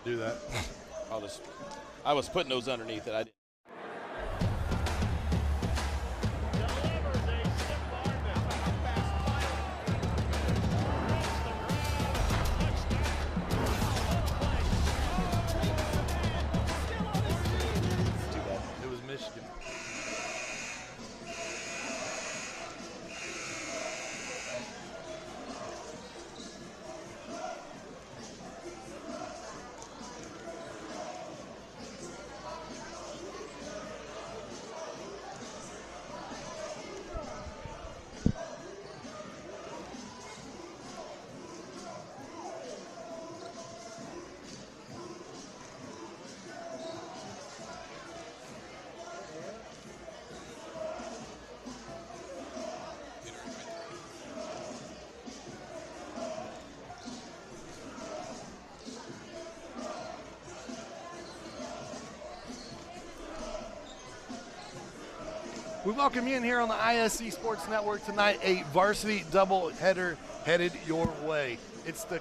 do that. I was putting those underneath it. I didn't. It was Michigan. We welcome you in here on the ISC Sports Network tonight. A varsity doubleheader headed your way. It's the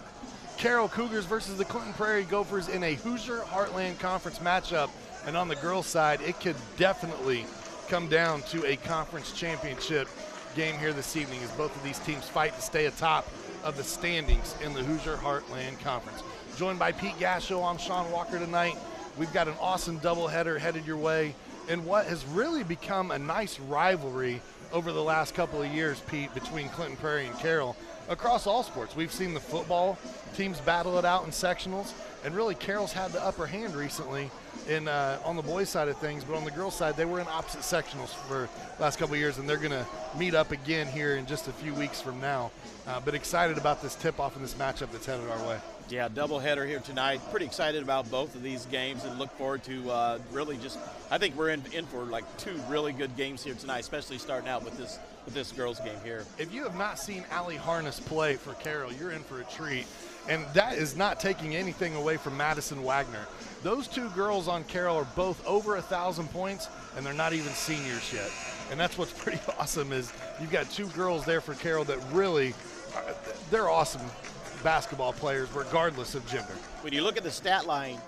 Carroll Cougars versus the Clinton Prairie Gophers in a Hoosier Heartland Conference matchup. And on the girls' side, it could definitely come down to a conference championship game here this evening as both of these teams fight to stay atop of the standings in the Hoosier Heartland Conference. Joined by Pete Gasho, I'm Sean Walker tonight. We've got an awesome doubleheader headed your way in what has really become a nice rivalry over the last couple of years, Pete, between Clinton Prairie and Carroll across all sports. We've seen the football teams battle it out in sectionals, and really Carroll's had the upper hand recently in on the boys' side of things, but on the girls' side, they were in opposite sectionals for the last couple of years, and they're going to meet up again here in just a few weeks from now. But excited about this tip-off and this matchup that's headed our way. Yeah, doubleheader here tonight. Pretty excited about both of these games and look forward to really just, I think we're in for like two really good games here tonight, especially starting out with this girls game here. If you have not seen Allie Harness play for Carroll, you're in for a treat. And that is not taking anything away from Madison Wagner. Those two girls on Carroll are both over 1,000 points, and they're not even seniors yet. And that's what's pretty awesome is you've got two girls there for Carroll that really, they're awesome basketball players regardless of gender. When you look at the stat line,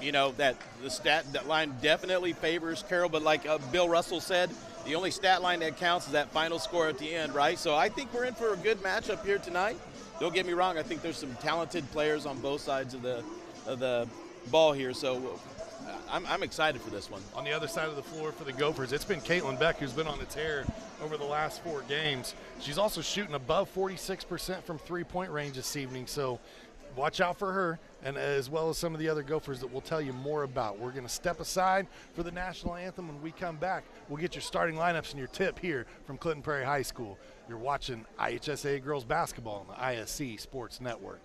you know that that line definitely favors Carroll, but like Bill Russell said, the only stat line that counts is that final score at the end, right? So I think we're in for a good matchup here tonight. Don't get me wrong, I think there's some talented players on both sides of the ball here, so I'm excited for this one. On the other side of the floor for the Gophers, it's been Caitlin Beck who's been on a tear over the last 4 games. She's also shooting above 46% from three-point range this evening, so watch out for her, and as well as some of the other Gophers that we'll tell you more about. We're going to step aside for the national anthem. When we come back, we'll get your starting lineups and your tip here from Clinton Prairie High School. You're watching IHSAA Girls Basketball on the ISC Sports Network.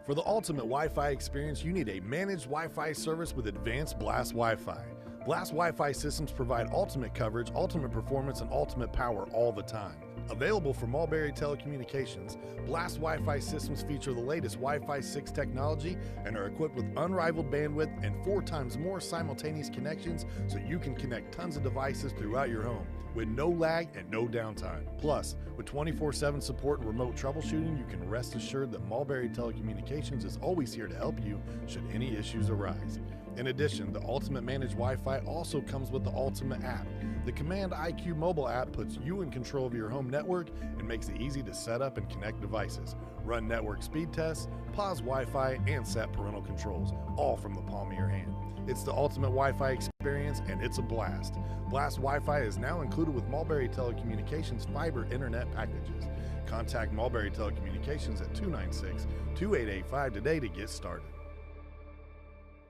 For the ultimate Wi-Fi experience, you need a managed Wi-Fi service with advanced Blast Wi-Fi. Blast Wi-Fi systems provide ultimate coverage, ultimate performance, and ultimate power all the time. Available from Mulberry Telecommunications, Blast Wi-Fi systems feature the latest Wi-Fi 6 technology and are equipped with unrivaled bandwidth and 4 times more simultaneous connections so you can connect tons of devices throughout your home with no lag and no downtime. Plus, with 24/7 support and remote troubleshooting, you can rest assured that Mulberry Telecommunications is always here to help you should any issues arise. In addition, the Ultimate Managed Wi-Fi also comes with the Ultimate app. The Command IQ mobile app puts you in control of your home network and makes it easy to set up and connect devices, run network speed tests, pause Wi-Fi, and set parental controls, all from the palm of your hand. It's the ultimate Wi-Fi experience, and it's a blast. Blast Wi-Fi is now included with Mulberry Telecommunications fiber internet packages. Contact Mulberry Telecommunications at 296-2885 today to get started.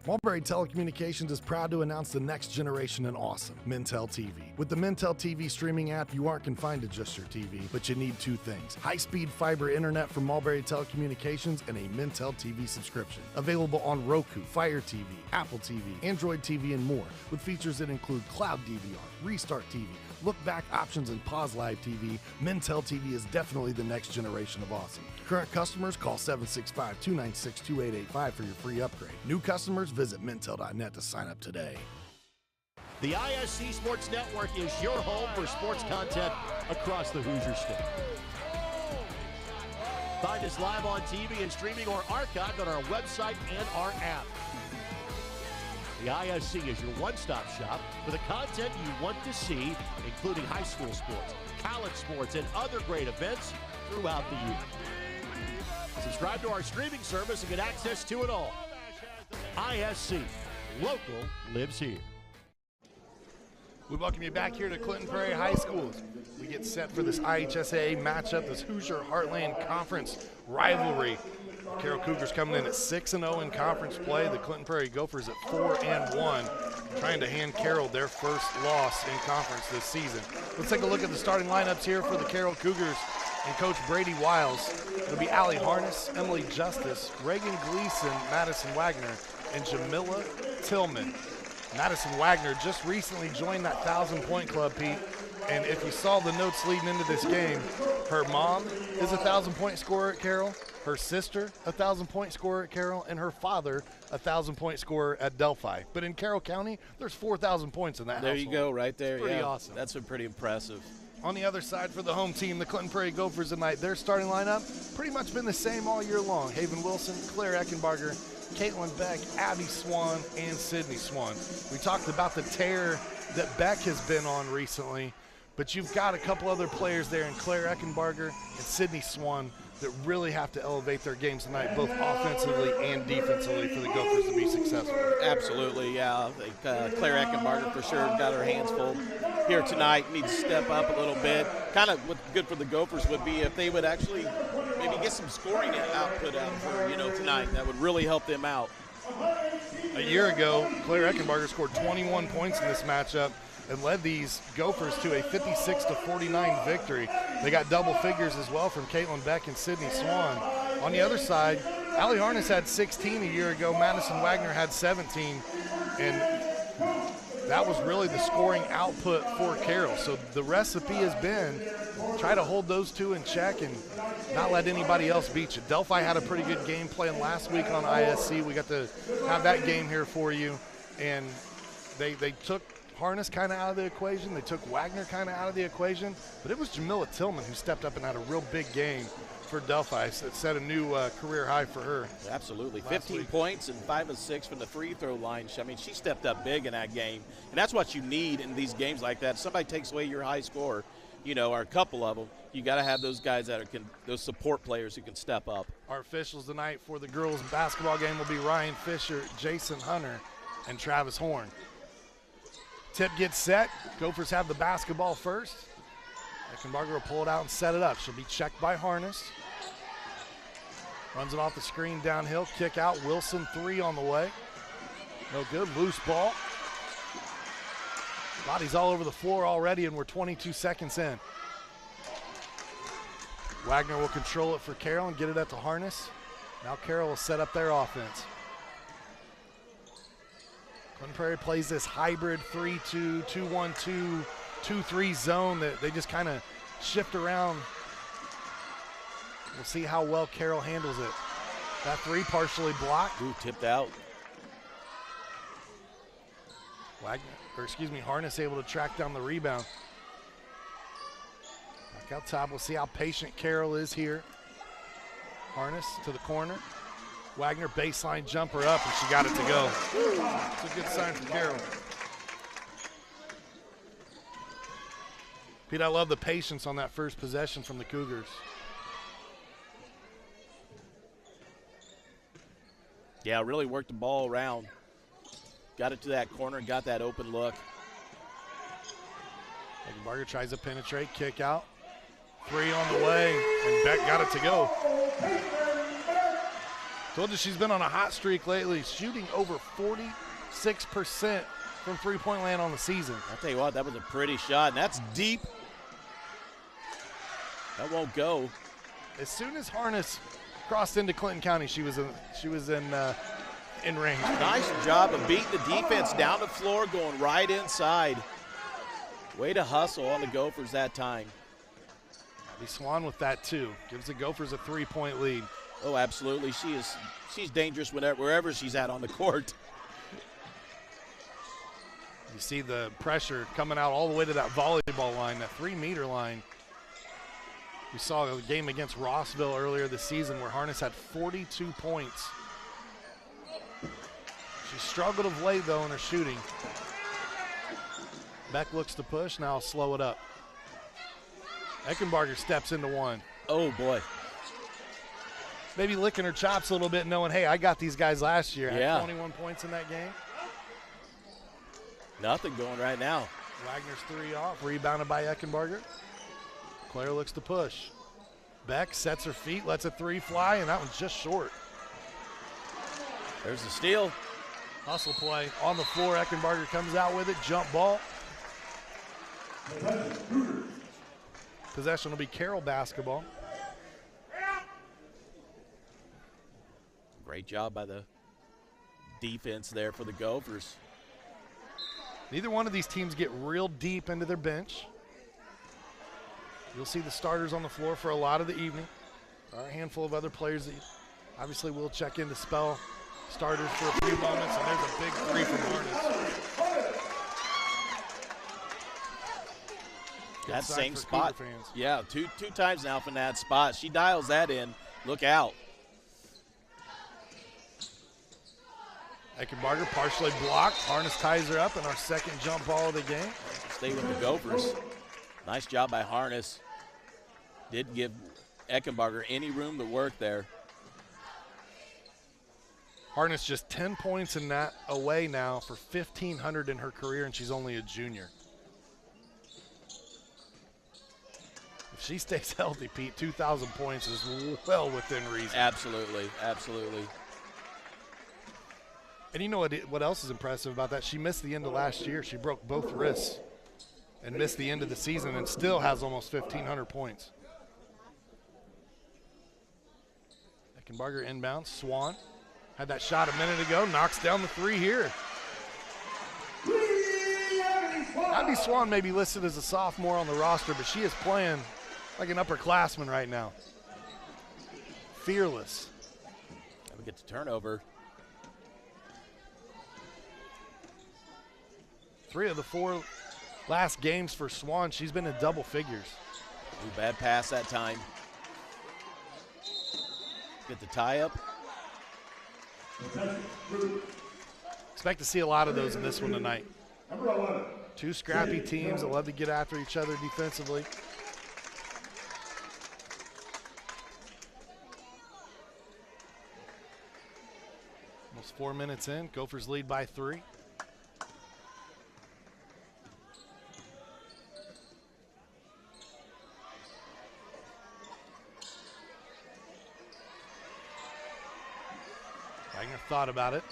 Mulberry Telecommunications is proud to announce the next generation in awesome, Mintel TV. With the Mintel TV streaming app, you aren't confined to just your TV, but you need 2 things: high-speed fiber internet from Mulberry Telecommunications and a Mintel TV subscription. Available on Roku, Fire TV, Apple TV, Android TV, and more, with features that include Cloud DVR, Restart TV, look-back options, and pause live TV. Mintel TV is definitely the next generation of awesome. Current customers, call 765-296-2885 for your free upgrade. New customers, visit Mintel.net to sign up today. The ISC Sports Network is your home for sports content across the Hoosier State. Find us live on TV and streaming or archived on our website and our app. The ISC is your one-stop shop for the content you want to see, including high school sports, college sports, and other great events throughout the year. Subscribe to our streaming service and get access to it all. ISC, local lives here. We welcome you back here to Clinton Prairie High School. We get set for this IHSAA matchup, this Hoosier Heartland Conference rivalry. The Carroll Cougars coming in at 6-0 in conference play. The Clinton Prairie Gophers at 4-1, trying to hand Carroll their first loss in conference this season. Let's take a look at the starting lineups here for the Carroll Cougars and Coach Brady Wiles. It'll be Allie Harness, Emily Justice, Reagan Gleason, Madison Wagner, and Jamila Tillman. Madison Wagner just recently joined that 1,000-point club, Pete. And if you saw the notes leading into this game, her mom is a 1,000-point scorer at Carroll, her sister a 1,000-point scorer at Carroll, and her father a 1,000-point scorer at Delphi. But in Carroll County, there's 4,000 points in that There household. you go, right there. It's pretty yeah, awesome. That's pretty impressive. On the other side for the home team, the Clinton Prairie Gophers tonight, their starting lineup pretty much been the same all year long. Haven Wilson, Claire Eckenbarger, Caitlin Beck, Abby Swan, and Sydney Swan. We talked about the tear that Beck has been on recently, but you've got a couple other players there in Claire Eckenbarger and Sydney Swan that really have to elevate their games tonight, both offensively and defensively, for the Gophers to be successful. Absolutely, yeah. I think Claire Eckenbarger for sure got her hands full here tonight. Needs to step up a little bit. Kind of what's good for the Gophers would be if they would actually maybe get some scoring output out of her, tonight. That would really help them out. A year ago, Claire Eckenbarger scored 21 points in this matchup and led these Gophers to a 56-49 victory. They got double figures as well from Caitlin Beck and Sydney Swan. On the other side, Allie Harness had 16 a year ago. Madison Wagner had 17, and that was really the scoring output for Carroll. So the recipe has been try to hold those two in check and not let anybody else beat you. Delphi had a pretty good game playing last week on ISC. We got to have that game here for you, and they took Harness kind of out of the equation. They took Wagner kind of out of the equation, but it was Jamila Tillman who stepped up and had a real big game for Delphi. It set a new career high for her. Absolutely. 15 points and 5 of 6 from the free throw line. I mean, she stepped up big in that game, and that's what you need in these games like that. Somebody takes away your high score, or a couple of them. You got to have those guys those support players who can step up. Our officials tonight for the girls basketball game will be Ryan Fisher, Jason Hunter, and Travis Horn. Tip gets set. Gophers have the basketball first. Eckenbarger will pull it out and set it up. She'll be checked by Harness. Runs it off the screen downhill. Kick out. Wilson, 3 on the way. No good. Loose ball. Bodies all over the floor already, and we're 22 seconds in. Wagner will control it for Carroll and get it up to Harness. Now Carroll will set up their offense. Clinton Prairie plays this hybrid 3-2, 2-1-2, 2-3 zone that they just kind of shift around. We'll see how well Carroll handles it. That 3 partially blocked. Ooh, tipped out. Harness able to track down the rebound. Back out top, we'll see how patient Carroll is here. Harness to the corner. Wagner baseline jumper up, and she got it to go. It's a good sign for Carroll. Pete, I love the patience on that first possession from the Cougars. Yeah, really worked the ball around. Got it to that corner and got that open look. Eckenbarger tries to penetrate, kick out. 3 on the way, and Beck got it to go. Told you she's been on a hot streak lately, shooting over 46% from three-point land on the season. I'll tell you what, that was a pretty shot, and that's deep. That won't go. As soon as Harness crossed into Clinton County, she was in range. Nice job of beating the defense down the floor, going right inside. Way to hustle on the Gophers that time. Abby Swan with that too. Gives the Gophers a 3-point lead. Oh, absolutely. She's dangerous wherever she's at on the court. You see the pressure coming out all the way to that volleyball line, that 3-meter line. We saw a game against Rossville earlier this season where Harness had 42 points. She struggled of late, though, in her shooting. Beck looks to push. Now I'll slow it up. Eckenbarger steps into one. Oh, boy. Maybe licking her chops a little bit, knowing, hey, I got these guys last year. Yeah. I had 21 points in that game. Nothing going right now. Wagner's 3 off, rebounded by Eckenbarger. Claire looks to push. Beck sets her feet, lets a 3 fly, and that one's just short. There's the steal. Hustle play on the floor. Eckenbarger comes out with it. Jump ball. Possession will be Carroll basketball. Great job by the defense there for the Gophers. Neither one of these teams get real deep into their bench. You'll see the starters on the floor for a lot of the evening. There are a handful of other players that obviously will check in to spell starters for a few moments, and there's a big 3 from Harness. That same spot. Yeah, two times now from that spot. She dials that in. Look out. Eckenbarger partially blocked. Harness ties her up in our second jump ball of the game. Stay with the Gophers. Nice job by Harness. Didn't give Eckenbarger any room to work there. Harness just 10 points in that away now for 1,500 in her career, and she's only a junior. If she stays healthy, Pete, 2,000 points is well within reason. Absolutely, absolutely. And you know what else is impressive about that? She missed the end of last year. She broke both wrists and missed the end of the season and still has almost 1,500 points. Eckenbarger inbounds. Swan had that shot a minute ago, knocks down the 3 here. Abby Swan may be listed as a sophomore on the roster, but she is playing like an upperclassman right now. Fearless. We get the turnover. 3 of the 4 last games for Swan, she's been in double figures. Ooh, bad pass that time. Get the tie up. Expect to see a lot of those in this one tonight. 2 scrappy teams that love to get after each other defensively. Almost 4 minutes in, Gophers lead by 3. Wagner thought about it.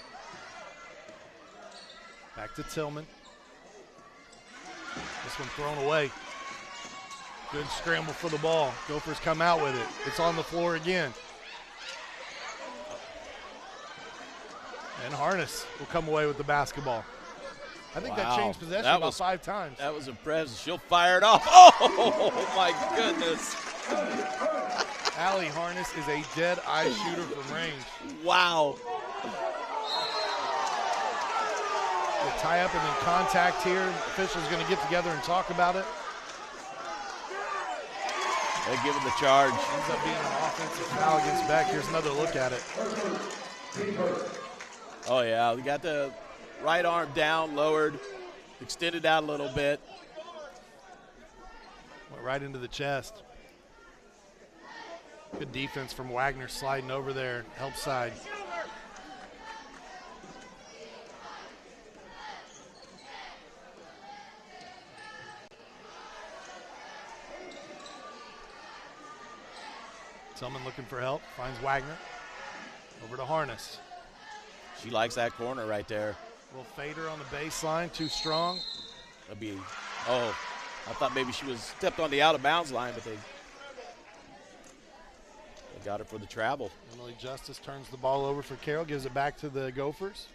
Back to Tillman. This one thrown away. Good scramble for the ball. Gophers come out with it. It's on the floor again. And Harness will come away with the basketball. I think that changed possession about 5 times. That was impressive. She'll fire it off. Oh, my goodness. Allie Harness is a dead-eye shooter from range. Wow. The tie-up and then contact here. Officials going to get together and talk about it. They give him the charge. Ends up being an offensive foul against Beck. Here's another look at it. Oh, yeah. We got the right arm down, lowered, extended out a little bit. Went right into the chest. Good defense from Wagner sliding over there, help side. Tillman looking for help, finds Wagner. Over to Harness. She likes that corner right there. Little fader on the baseline, too strong. That'd be, oh, I thought maybe she was stepped on the out-of-bounds line, but they got her for the travel. Emily Justice turns the ball over for Carroll, gives it back to the Gophers.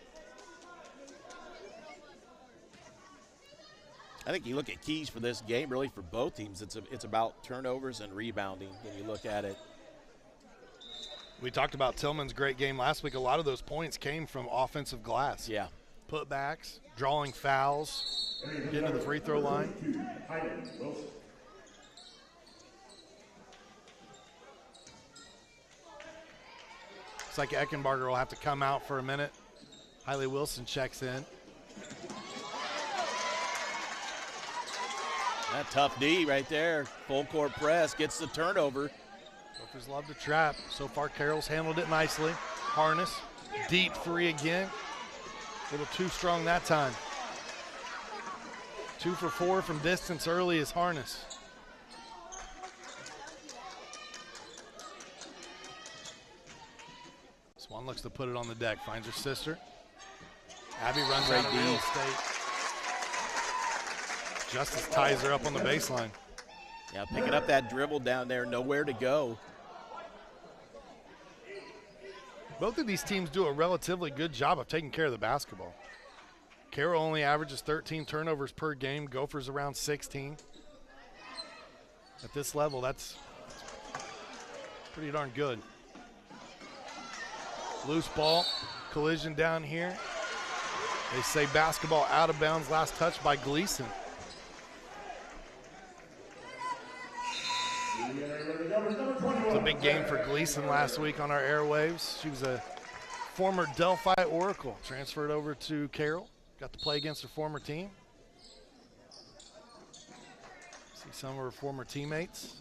I think you look at keys for this game, really for both teams, it's about turnovers and rebounding when you look at it. We talked about Tillman's great game last week. A lot of those points came from offensive glass. Yeah. Putbacks, drawing fouls, getting to the free throw line. Looks like Eckenbarger will have to come out for a minute. Hailey Wilson checks in. That tough D right there. Full court press, gets the turnover. Gophers love to trap. So far, Carroll's handled it nicely. Harness, deep three again. A little too strong that time. 2 for 4 from distance early is Harness. Swan looks to put it on the deck, finds her sister. Abby runs out of real estate. Justice ties her up on the baseline. Yeah, picking up that dribble down there, nowhere to go. Both of these teams do a relatively good job of taking care of the basketball. Carroll only averages 13 turnovers per game. Gophers around 16. At this level, that's pretty darn good. Loose ball, collision down here. They say basketball out of bounds, last touch by Gleason. It was a big game for Gleason last week on our airwaves. She was a former Delphi Oracle, transferred over to Carroll. Got to play against her former team. See some of her former teammates.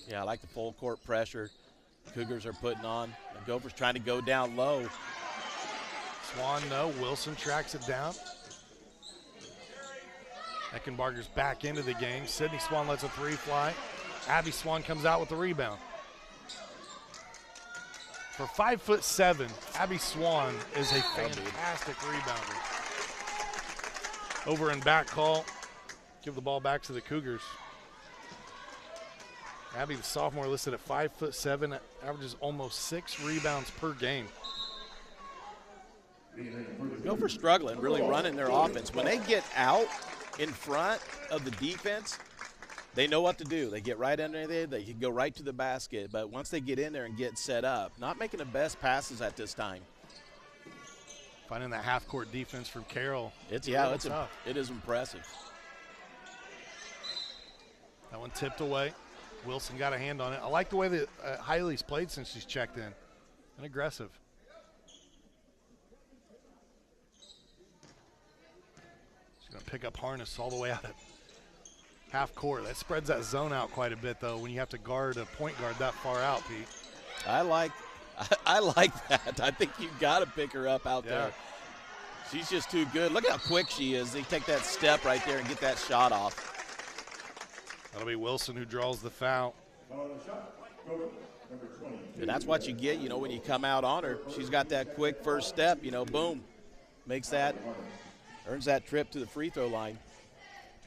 Yeah, I like the full court pressure Cougars are putting on. The Gophers trying to go down low. Swan, no. Wilson tracks it down. Eckenbarger's back into the game. Sydney Swan lets a three fly. Abby Swan comes out with the rebound. For 5'7", Abby Swan is a fantastic rebounder. Over and back call. Give the ball back to the Cougars. Abby, the sophomore, listed at 5'7", averages almost 6 rebounds per game. Gophers struggling, really running their offense. When they get out in front of the defense, they know what to do. They get right under there, they can go right to the basket. But once they get in there and get set up, not making the best passes at this time. Finding that half-court defense from Carroll. It is impressive. That one tipped away. Wilson got a hand on it. I like the way that Hailey's played since she's checked in. And aggressive. She's going to pick up Harness all the way out at half court. That spreads that zone out quite a bit, though, when you have to guard a point guard that far out, Pete. I like that. I think you've got to pick her up out there. She's just too good. Look how quick she is. They take that step right there and get that shot off. That'll be Wilson who draws the foul. And that's what you get, when you come out on her. She's got that quick first step, boom. Earns that trip to the free throw line.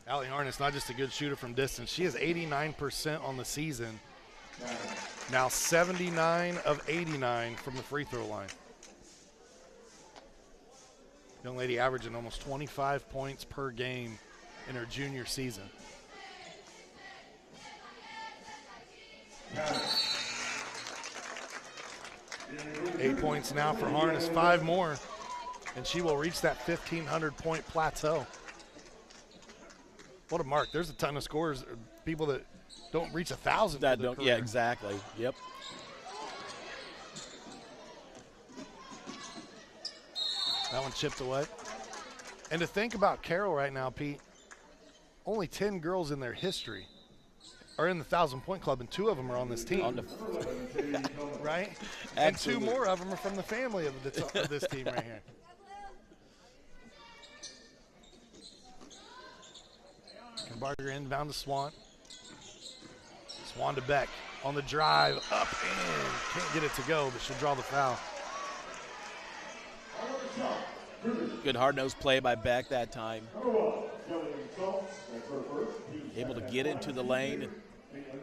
Allie Harness, not just a good shooter from distance. She is 89% on the season. Now 79 of 89 from the free throw line. Young lady averaging almost 25 points per game in her junior season. 8 points now for Harness, 5 more, and she will reach that 1,500-point plateau. What a mark. There's a ton of scorers, people that don't reach 1,000. Yeah, exactly. Yep. That one chipped away. And to think about Carroll right now, Pete, only 10 girls in their history are in the 1,000-point club, and 2 of them are on this team. Right? Absolutely. And 2 more of them are from the family of this team right here. Barger inbound to Swan. Swan to Beck on the drive, up and can't get it to go, but she'll draw the foul. Good hard-nosed play by Beck that time. Able to get into the lane,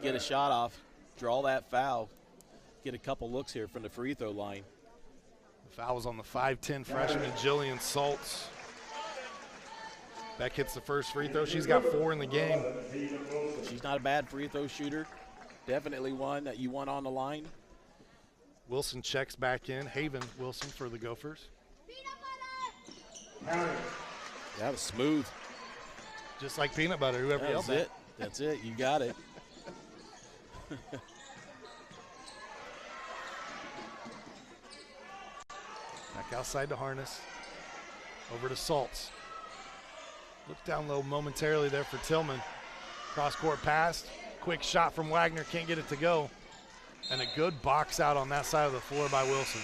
get a shot off, draw that foul, get a couple looks here from the free throw line. The foul was on the 5'10" freshman Jillian Saltz. Beck hits the first free throw. She's got 4 in the game. She's not a bad free throw shooter. Definitely one that you want on the line. Wilson checks back in. Haven Wilson for the Gophers. That was smooth. Just like peanut butter, whoever yelled it. That's it. You got it. Back outside to Harness. Over to Saltz. Looks down low momentarily there for Tillman. Cross-court pass. Quick shot from Wagner. Can't get it to go. And a good box out on that side of the floor by Wilson.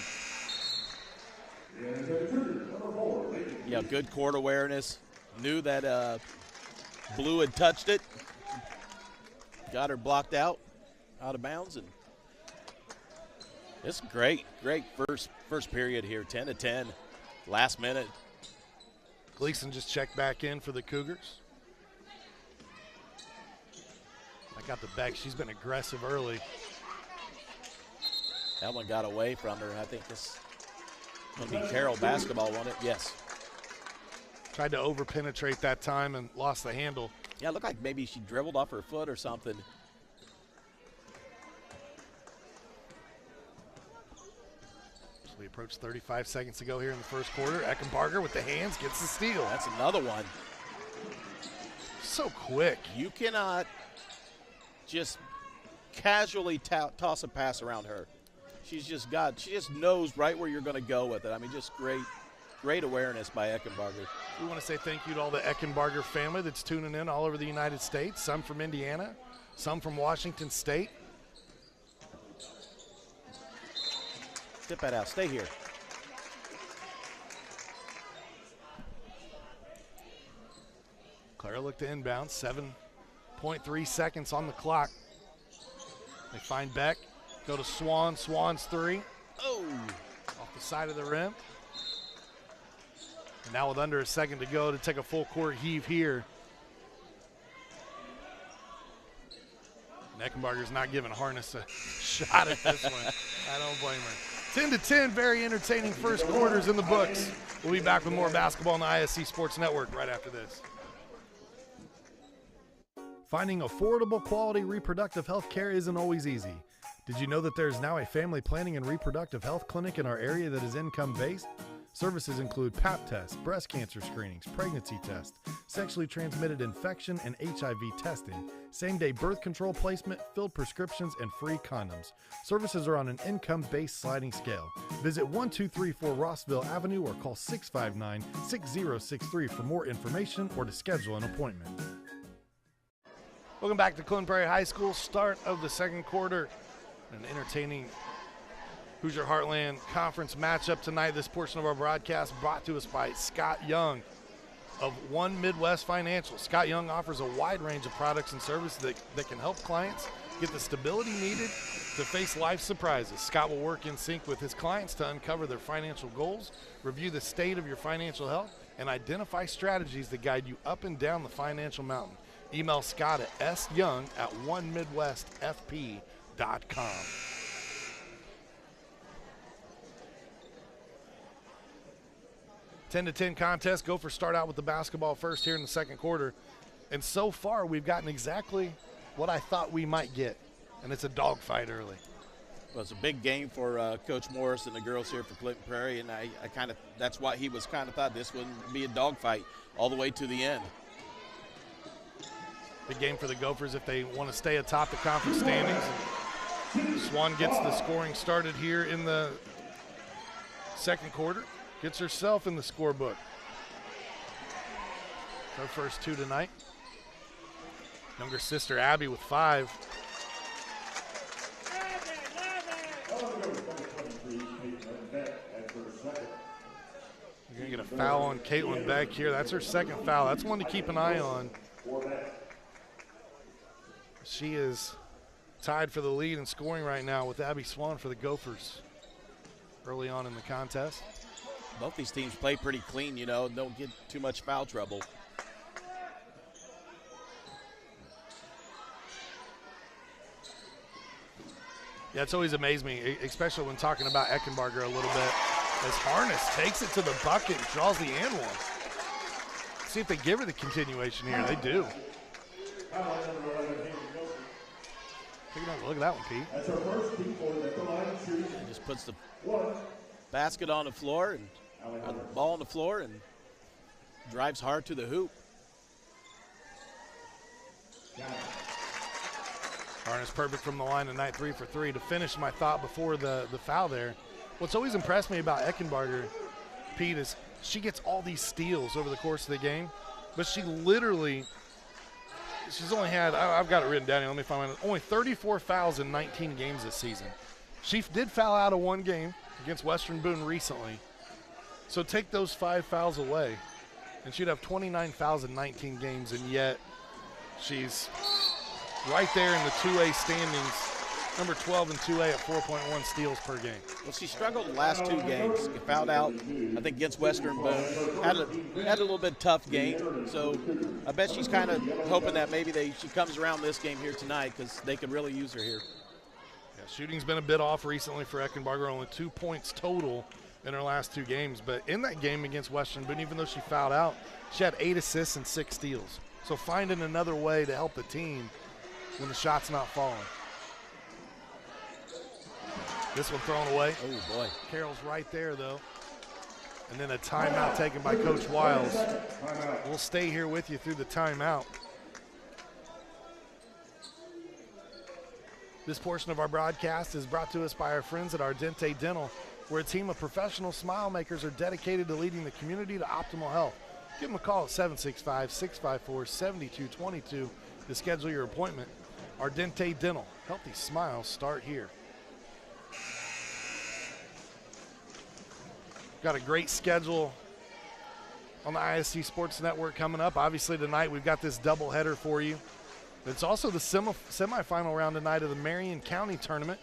Yeah, good court awareness. Knew that Blue had touched it. Got her blocked out of bounds. And it's great first period here, 10-10. Last minute. Gleason just checked back in for the Cougars. I got the back. She's been aggressive early. That one got away from her. I think this will be Carroll basketball, won't it? Yes. Tried to over-penetrate that time and lost the handle. Yeah, it looked like maybe she dribbled off her foot or something. So we approach 35 seconds to go here in the first quarter. Eckenbarger with the hands gets the steal. That's another one. So quick. You cannot just casually toss a pass around her. She just knows right where you're going to go with it. I mean, just great awareness by Eckenbarger. We want to say thank you to all the Eckenbarger family that's tuning in all over the United States. Some from Indiana, some from Washington State. Tip that out. Stay here. Clara looked to inbound. 7.3 seconds on the clock. They find Beck. Go to Swan. Swan's three. Oh! Off the side of the rim. And now with under a second to go to take a full court heave here. Eckenbarger's not giving Harness a shot at this one. I don't blame her. 10-10, very entertaining first quarters in the books. We'll be back with more basketball on the ISC Sports Network right after this. Finding affordable, quality reproductive health care isn't always easy. Did you know that there is now a family planning and reproductive health clinic in our area that is income-based? Services include Pap tests, breast cancer screenings, pregnancy tests, sexually transmitted infection and HIV testing, same-day birth control placement, filled prescriptions, and free condoms. Services are on an income-based sliding scale. Visit 1234 Rossville Avenue or call 659-6063 for more information or to schedule an appointment. Welcome back to Clinton Prairie High School. Start of the second quarter. An entertaining Hoosier Heartland Conference matchup tonight. This portion of our broadcast brought to us by Scott Young of One Midwest Financial. Scott Young offers a wide range of products and services that can help clients get the stability needed to face life's surprises. Scott will work in sync with his clients to uncover their financial goals, review the state of your financial health, and identify strategies that guide you up and down the financial mountain. Email Scott at syoung@onemidwestfp.com. (10-10) contest. Gophers start out with the basketball first here in the second quarter. And so far, we've gotten exactly what I thought we might get. And it's a dogfight early. Well, it's a big game for Coach Morris and the girls here for Clinton Prairie. And I kind of, that's why he was kind of thought this would be a dogfight all the way to the end. Big game for the Gophers if they want to stay atop the conference standings. Swan gets the scoring started here in the second quarter. Gets herself in the scorebook. Her first two tonight. Younger sister Abby with 5. You're going to get a foul on Caitlin Beck here. That's her second foul. That's one to keep an eye on. She is tied for the lead in scoring right now with Abby Swan for the Gophers early on in the contest. Both these teams play pretty clean, you know, don't get too much foul trouble. Yeah, it's always amazed me, especially when talking about Eckenbarger a little bit, as Harness takes it to the bucket and draws the and one. See if they give her the continuation here. They do. Look at that one, Pete. And just puts the basket on the floor and the ball on the floor and drives hard to the hoop. Harness perfect from the line tonight, 3 for 3. To finish my thought before the foul there, what's always impressed me about Eckenbarger Pete, is she gets all these steals over the course of the game, but she literally, she's only had, I've got it written down here, let me find it, only 34 fouls in 19 games this season. She did foul out of one game against Western Boone recently. So take those 5 fouls away, and she'd have 29 fouls in 19 games, and yet she's right there in the 2A standings, number 12 in 2A at 4.1 steals per game. Well, she struggled the last 2 games. She fouled out, I think, against Western Boone. Had a little bit tough game, so I bet she's kind of hoping that maybe she comes around this game here tonight because they could really use her here. Yeah, shooting's been a bit off recently for Eckenbarger, only 2 points total in her last 2 games. But in that game against Western Boone, even though she fouled out, she had 8 assists and 6 steals. So finding another way to help the team when the shot's not falling. This one thrown away. Oh, boy. Carroll's right there, though. And then a timeout taken by Coach Wiles. We'll stay here with you through the timeout. This portion of our broadcast is brought to us by our friends at Ardente Dental, where a team of professional smile makers are dedicated to leading the community to optimal health. Give them a call at 765-654-7222 to schedule your appointment. Ardente Dental, healthy smiles start here. Got a great schedule on the ISC Sports Network coming up. Obviously tonight we've got this doubleheader for you. It's also the semifinal round tonight of the Marion County Tournament.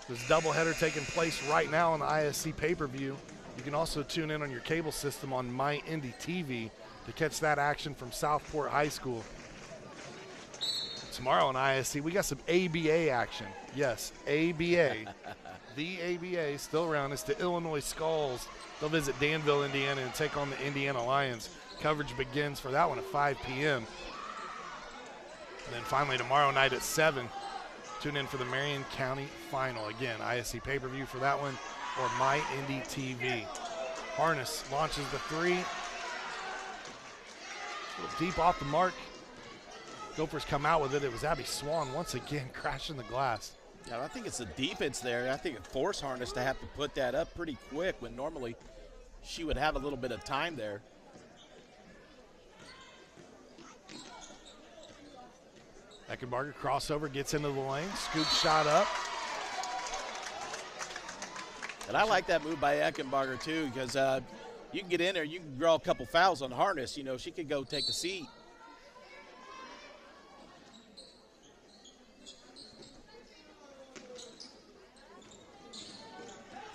This doubleheader taking place right now on the ISC pay-per-view. You can also tune in on your cable system on My Indy TV to catch that action from Southport High School. Tomorrow on ISC, we got some ABA action. Yes, ABA. The ABA still around. It's the Illinois Skulls. They'll visit Danville, Indiana, and take on the Indiana Lions. Coverage begins for that one at 5 p.m. And then finally tomorrow night at 7, tune in for the Marion County Final. Again, ISC pay-per-view for that one or My Indy TV. Harness launches the 3. A little deep off the mark. Gophers come out with it. It was Abby Swan once again crashing the glass. Yeah, I think it's the defense there. I think it forced Harness to have to put that up pretty quick when normally she would have a little bit of time there. Eckenbarger crossover, gets into the lane, scoop shot up. And I like that move by Eckenbarger too, because you can get in there, you can draw a couple fouls on Harness. You know, she could go take a seat.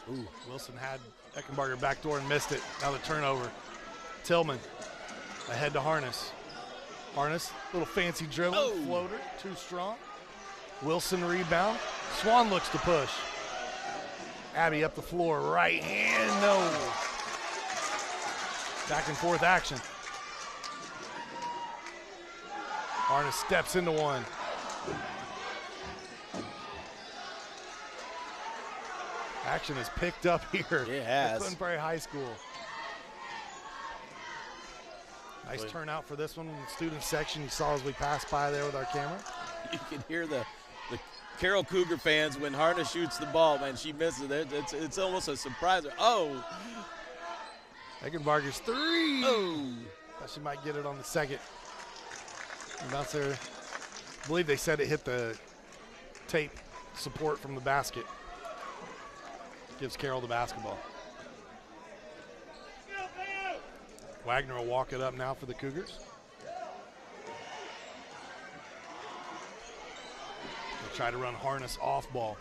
Ooh, Wilson had Eckenbarger backdoor and missed it. Now the turnover. Tillman ahead to Harness. Harness, little fancy dribble, floater, too strong. Wilson rebound. Swan looks to push. Abby up the floor, right hand, no. Back and forth action. Harness steps into one. Action is picked up here. It has. At Prairie High School. Nice turnout for this one in the student section. You saw as we passed by there with our camera. You can hear the Carroll Cougar fans when Harness shoots the ball, man. She misses it. It's almost a surprise. Oh. Eckenbarger's 3. Oh. Thought she might get it on the second. Bouncer. I believe they said it hit the tape support from the basket. Gives Carroll the basketball. Wagner will walk it up now for the Cougars. They'll try to run Harness off ball.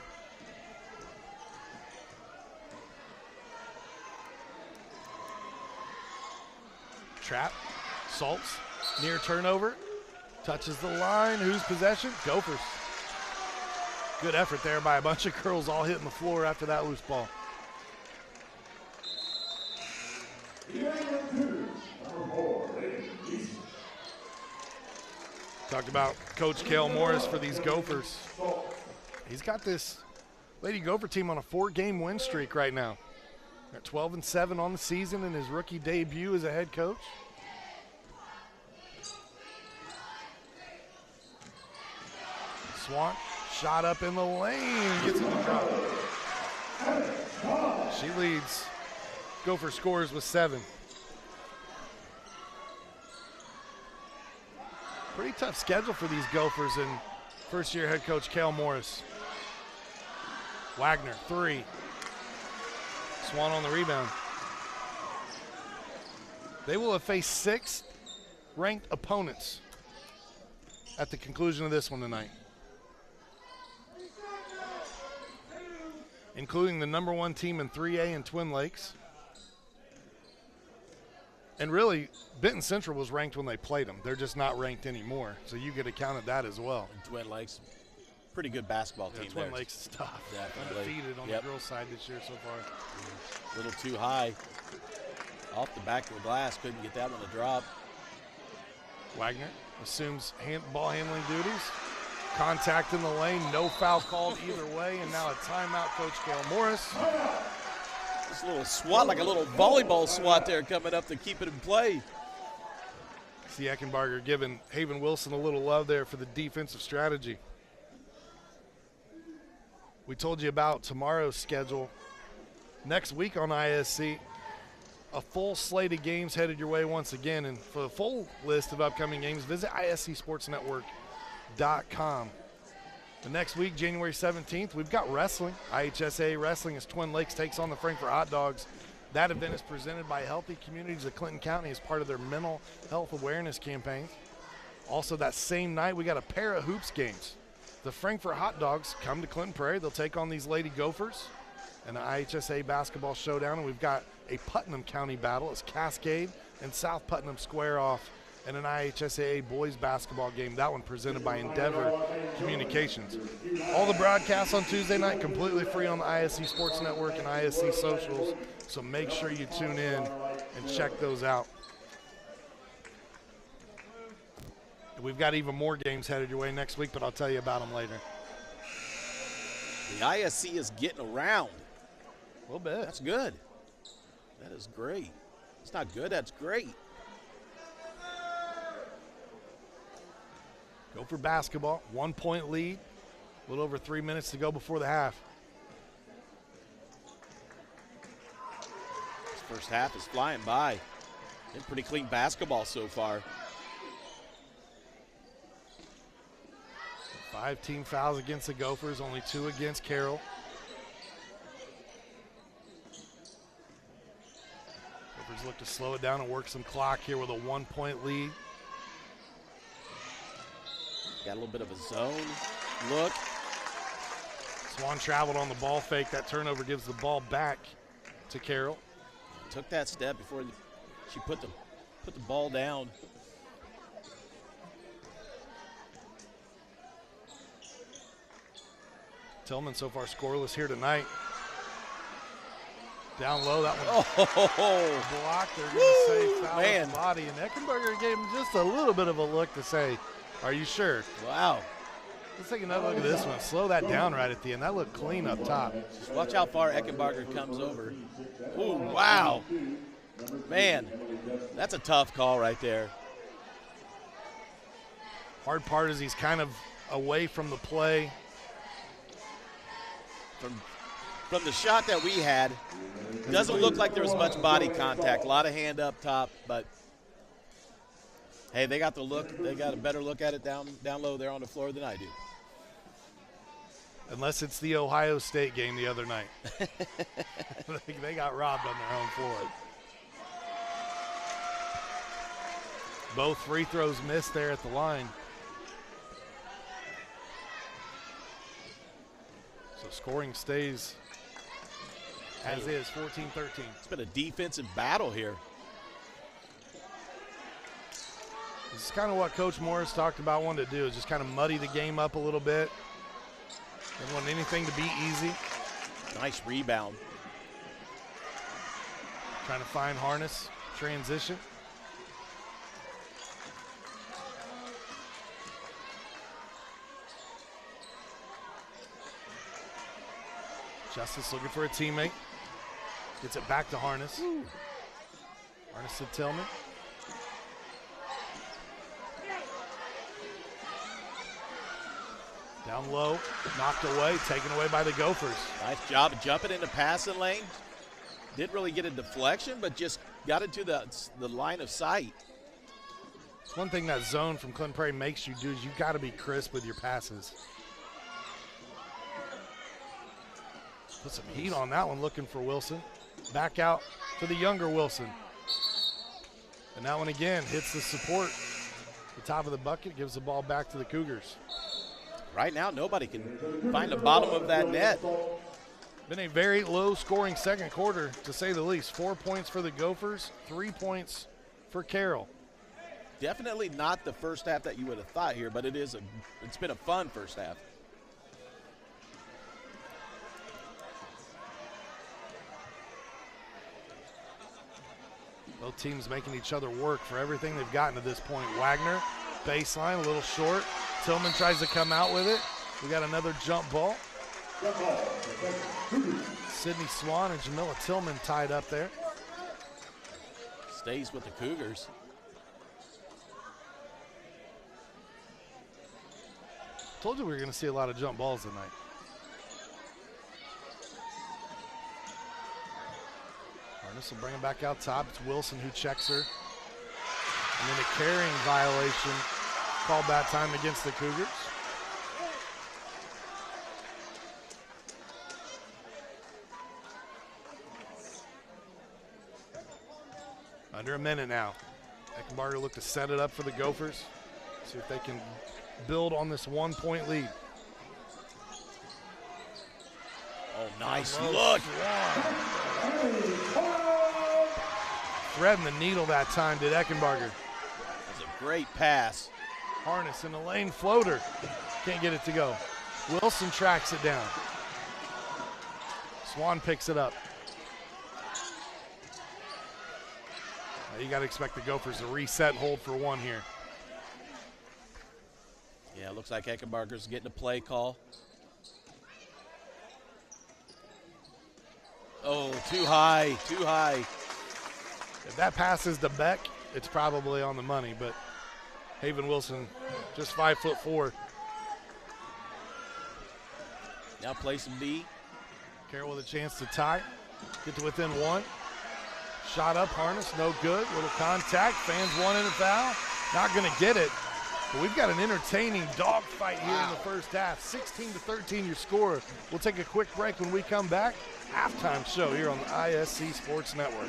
Trap, Salts, near turnover, touches the line. Whose possession? Gophers. Good effort there by a bunch of girls all hitting the floor after that loose ball. Talked about Coach Cale Morris for these Gophers. He's got this Lady Gopher team on a 4-game win streak right now. They're 12-7 on the season in his rookie debut as a head coach. Swan shot up in the lane, gets it to drop. She leads Gopher scores with 7. Pretty tough schedule for these Gophers and first-year head coach Cale Morris. Wagner, 3. Swan on the rebound. They will have faced 6 ranked opponents at the conclusion of this one tonight, including the number 1 team in 3A in Twin Lakes. And really, Benton Central was ranked when they played them. They're just not ranked anymore, so you get accounted that as well. And Twin Lakes, pretty good basketball team Twin there. Lakes is tough. Definitely. Undefeated on the girls' side this year so far. A little too high. Off the back of the glass, couldn't get that one to drop. Wagner assumes ball handling duties. Contact in the lane, no foul called either way, and now a timeout, Coach Cale Morris. This little swat, like a little volleyball swat there coming up to keep it in play. See Eckenbarger giving Haven Wilson a little love there for the defensive strategy. We told you about tomorrow's schedule. Next week on ISC, a full slate of games headed your way once again. And for the full list of upcoming games, visit iscsportsnetwork.com. The next week, January 17th, we've got wrestling. IHSAA Wrestling as Twin Lakes takes on the Frankfort Hot Dogs. That event is presented by Healthy Communities of Clinton County as part of their mental health awareness campaign. Also, that same night, we got a pair of hoops games. The Frankfort Hot Dogs come to Clinton Prairie. They'll take on these Lady Gophers in the IHSAA basketball showdown. And we've got a Putnam County battle as Cascade and South Putnam square off in an IHSAA boys basketball game. That one presented by Endeavor Communications. All the broadcasts on Tuesday night completely free on the ISC Sports Network and ISC socials, so make sure you tune in and check those out. We've got even more games headed your way next week, but I'll tell you about them later. The ISC is getting around. A little bit. That's good. That is great. It's not good, that's great. Go for basketball, 1-point lead, a little over 3 minutes to go before the half. This first half is flying by. Been pretty clean basketball so far. 5 team fouls against the Gophers, only 2 against Carroll. Gophers look to slow it down and work some clock here with a 1-point lead. Got a little bit of a zone look. Swan traveled on the ball fake. That turnover gives the ball back to Carroll. Took that step before she put the ball down. Tillman so far scoreless here tonight. Down low, that one blocked. They're going to say foul at the body. And Eckenbarger gave him just a little bit of a look to say, are you sure? Wow. Let's take another look at this one. Slow that down right at the end. That looked clean up top. Just watch how far Eckenbarger comes over. Ooh, wow. Man, that's a tough call right there. Hard part is he's kind of away from the play. From the shot that we had, doesn't look like there was much body contact. A lot of hand up top, but hey, they got the look. They got a better look at it down low there on the floor than I do. Unless it's the Ohio State game the other night. They got robbed on their own floor. Both free throws missed there at the line. So scoring stays as is, 14-13. It's been a defensive battle here. This is kind of what Coach Morris talked about wanting to do, is just kind of muddy the game up a little bit. Didn't want anything to be easy. Nice rebound. Trying to find Harness, transition. Justice looking for a teammate. Gets it back to Harness. Ooh. Harness to Tillman. Down low, knocked away, taken away by the Gophers. Nice job of jumping in the passing lane. Didn't really get a deflection, but just got into the line of sight. One thing that zone from Clinton Prairie makes you do is you've got to be crisp with your passes. Put some heat on that one, looking for Wilson. Back out to the younger Wilson. And that one again hits the support. The top of the bucket, gives the ball back to the Cougars. Right now, nobody can find the bottom of that net. Been a very low-scoring second quarter, to say the least. 4 points for the Gophers, 3 points for Carroll. Definitely not the first half that you would have thought here, but it's been a fun first half. Both teams making each other work for everything they've gotten to this point. Wagner, baseline, a little short. Tillman tries to come out with it. We got another jump ball. Sydney Swan and Jamila Tillman tied up there. Stays with the Cougars. Told you we were going to see a lot of jump balls tonight. Harness will bring him back out top. It's Wilson who checks her. And then a carrying violation called that time against the Cougars. Under a minute now. Eckenbarger look to set it up for the Gophers. See if they can build on this 1 point lead. Oh, nice look. Threading the needle that time, did Eckenbarger. That's a great pass. Harness in the lane, floater. Can't get it to go. Wilson tracks it down. Swan picks it up. Now you got to expect the Gophers to reset and hold for one here. Yeah, it looks like Eckenbarger's getting a play call. Oh, too high, too high. If that passes to Beck, it's probably on the money, but Haven Wilson, just 5'4". Now play some D. Carroll with a chance to tie, get to within one. Shot up, Harness, no good. Little contact, fans wanted a foul. Not gonna get it, but we've got an entertaining dogfight here in the first half. 16-13 your score. We'll take a quick break. When we come back, halftime show here on the ISC Sports Network.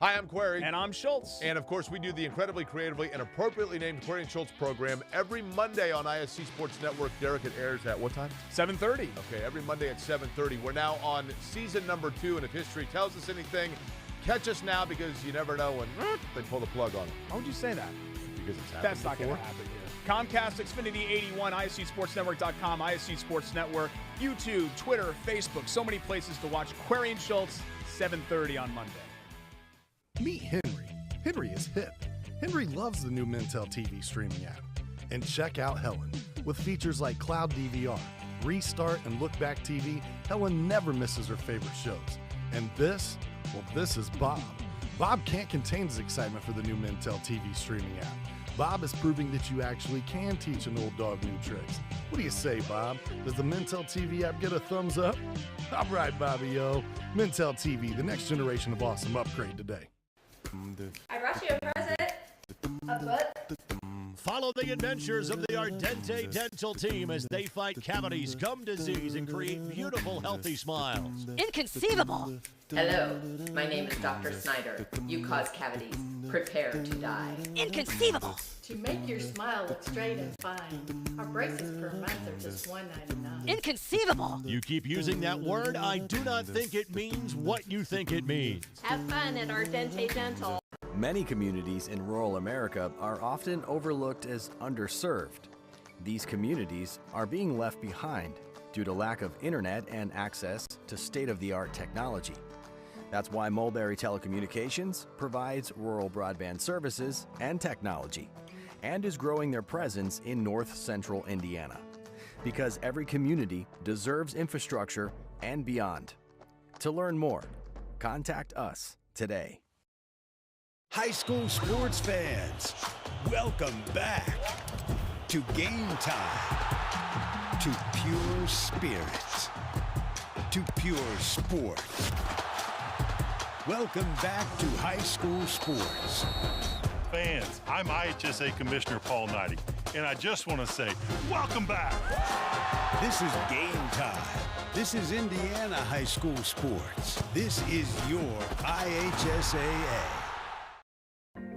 Hi, I'm Query. And I'm Schultz. And of course, we do the incredibly creatively and appropriately named Query and Schultz program every Monday on ISC Sports Network. Derek, it airs at what time? 7:30. Okay, every Monday at 7:30. We're now on season number 2, and if history tells us anything, catch us now because you never know when they pull the plug on it. Why would you say that? Because it's happened That's not before. going to happen here. Comcast, Xfinity 81, ISCSportsNetwork.com, ISC Sports Network, YouTube, Twitter, Facebook, so many places to watch Query and Schultz, 7:30 on Monday. Meet Henry. Henry is hip. Henry loves the new Mintel TV streaming app. And check out Helen. With features like Cloud DVR, Restart, and Look Back TV, Helen never misses her favorite shows. And this? Well, this is Bob. Bob can't contain his excitement for the new Mintel TV streaming app. Bob is proving that you actually can teach an old dog new tricks. What do you say, Bob? Does the Mintel TV app get a thumbs up? All right, Bobby-o. Mintel TV, the next generation of awesome. Upgrade today. I brought you a present. A book. Follow the adventures of the Ardente Dental team as they fight cavities, gum disease, and create beautiful, healthy smiles. Inconceivable. Hello, my name is Dr. Snyder. You cause cavities. Prepare to die. Inconceivable. To make your smile look straight and fine, our braces per month are just $1.99. Inconceivable. You keep using that word, I do not think it means what you think it means. Have fun at Ardente Dental. Many communities in rural America are often overlooked as underserved. These communities are being left behind due to lack of internet and access to state-of-the-art technology. That's why Mulberry Telecommunications provides rural broadband services and technology and is growing their presence in north central Indiana. Because every community deserves infrastructure and beyond. To learn more, contact us today. High school sports fans, welcome back to Game Time, to pure spirits, to pure sport. Welcome back to high school sports. Fans, I'm IHSAA Commissioner Paul Knighty, and I just want to say, welcome back. This is game time. This is Indiana high school sports. This is your IHSAA.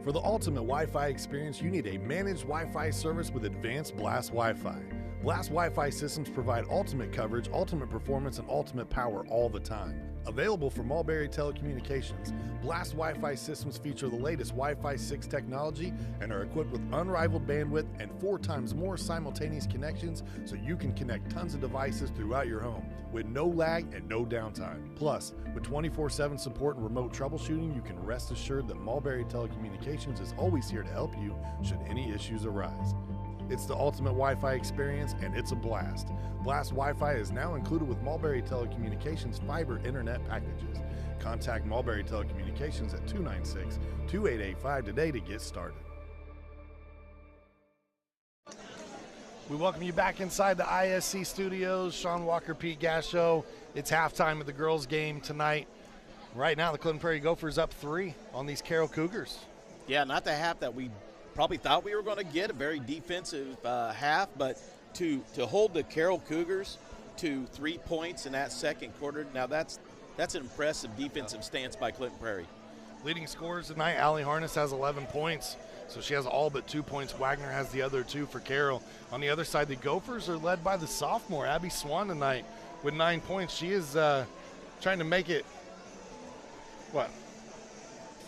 For the ultimate Wi-Fi experience, you need a managed Wi-Fi service with advanced Blast Wi-Fi. Blast Wi-Fi systems provide ultimate coverage, ultimate performance, and ultimate power all the time. Available from Mulberry Telecommunications, Blast Wi-Fi systems feature the latest Wi-Fi 6 technology and are equipped with unrivaled bandwidth and 4 times more simultaneous connections, so you can connect tons of devices throughout your home with no lag and no downtime. Plus, with 24/7 support and remote troubleshooting, you can rest assured that Mulberry Telecommunications is always here to help you should any issues arise. It's the ultimate Wi-Fi experience, and it's a blast. Blast Wi-Fi is now included with Mulberry Telecommunications fiber internet packages. Contact Mulberry Telecommunications at 296-2885 today to get started. We welcome you back inside the ISC studios. Sean Walker, Pete Gasho. It's halftime of the girls' game tonight. Right now, the Clinton Prairie Gophers up 3 on these Carroll Cougars. Yeah, not the half that we probably thought we were going to get, a very defensive half, but to hold the Carroll Cougars to 3 points in that second quarter, now that's an impressive defensive stance by Clinton Prairie. Leading scorers tonight, Allie Harness has 11 points, so she has all but 2 points. Wagner has the other 2 for Carroll. On the other side, the Gophers are led by the sophomore, Abby Swan, tonight with 9 points. She is trying to make it,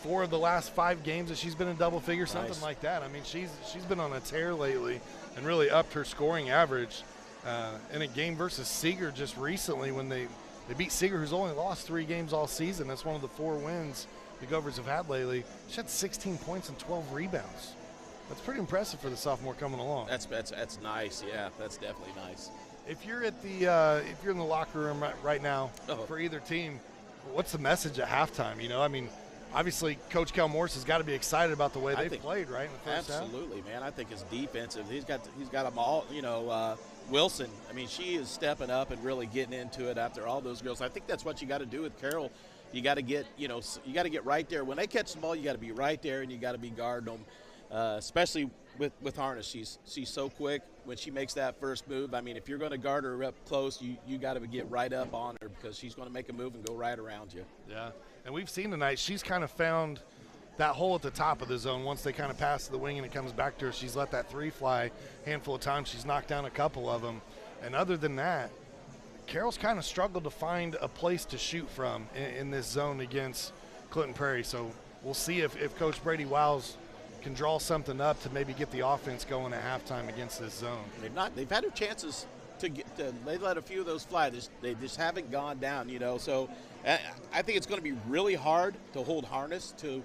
4 of the last 5 games that she's been in double figures, something like that. I mean, she's been on a tear lately and really upped her scoring average. In a game versus Seeger just recently when they beat Seeger, who's only lost 3 games all season. That's one of the 4 wins the Gophers have had lately. She had 16 points and 12 rebounds. That's pretty impressive for the sophomore coming along. That's nice. Yeah, that's definitely nice. If you're at the if you're in the locker room right now for either team, what's the message at halftime? You know, I mean, obviously, Coach Cal Morse has got to be excited about the way they've played, right? In the first absolutely, half. Man. I think it's defensive. He's got them all. You know, Wilson. I mean, she is stepping up and really getting into it after all those girls. I think that's what you got to do with Carroll. You got to get, you got to get right there when they catch the ball. You got to be right there, and you got to be guarding them, especially with Harness. She's so quick when she makes that first move. I mean, if you're going to guard her up close, you got to get right up on her because she's going to make a move and go right around you. Yeah. And we've seen tonight, she's kind of found that hole at the top of the zone. Once they kind of pass to the wing and it comes back to her, she's let that 3 fly a handful of times. She's knocked down a couple of them. And other than that, Carroll's kind of struggled to find a place to shoot from in this zone against Clinton Prairie. So we'll see if Coach Brady Wiles can draw something up to maybe get the offense going at halftime against this zone. They've had their chances they let a few of those fly. They just haven't gone down, So I think it's going to be really hard to hold Harness to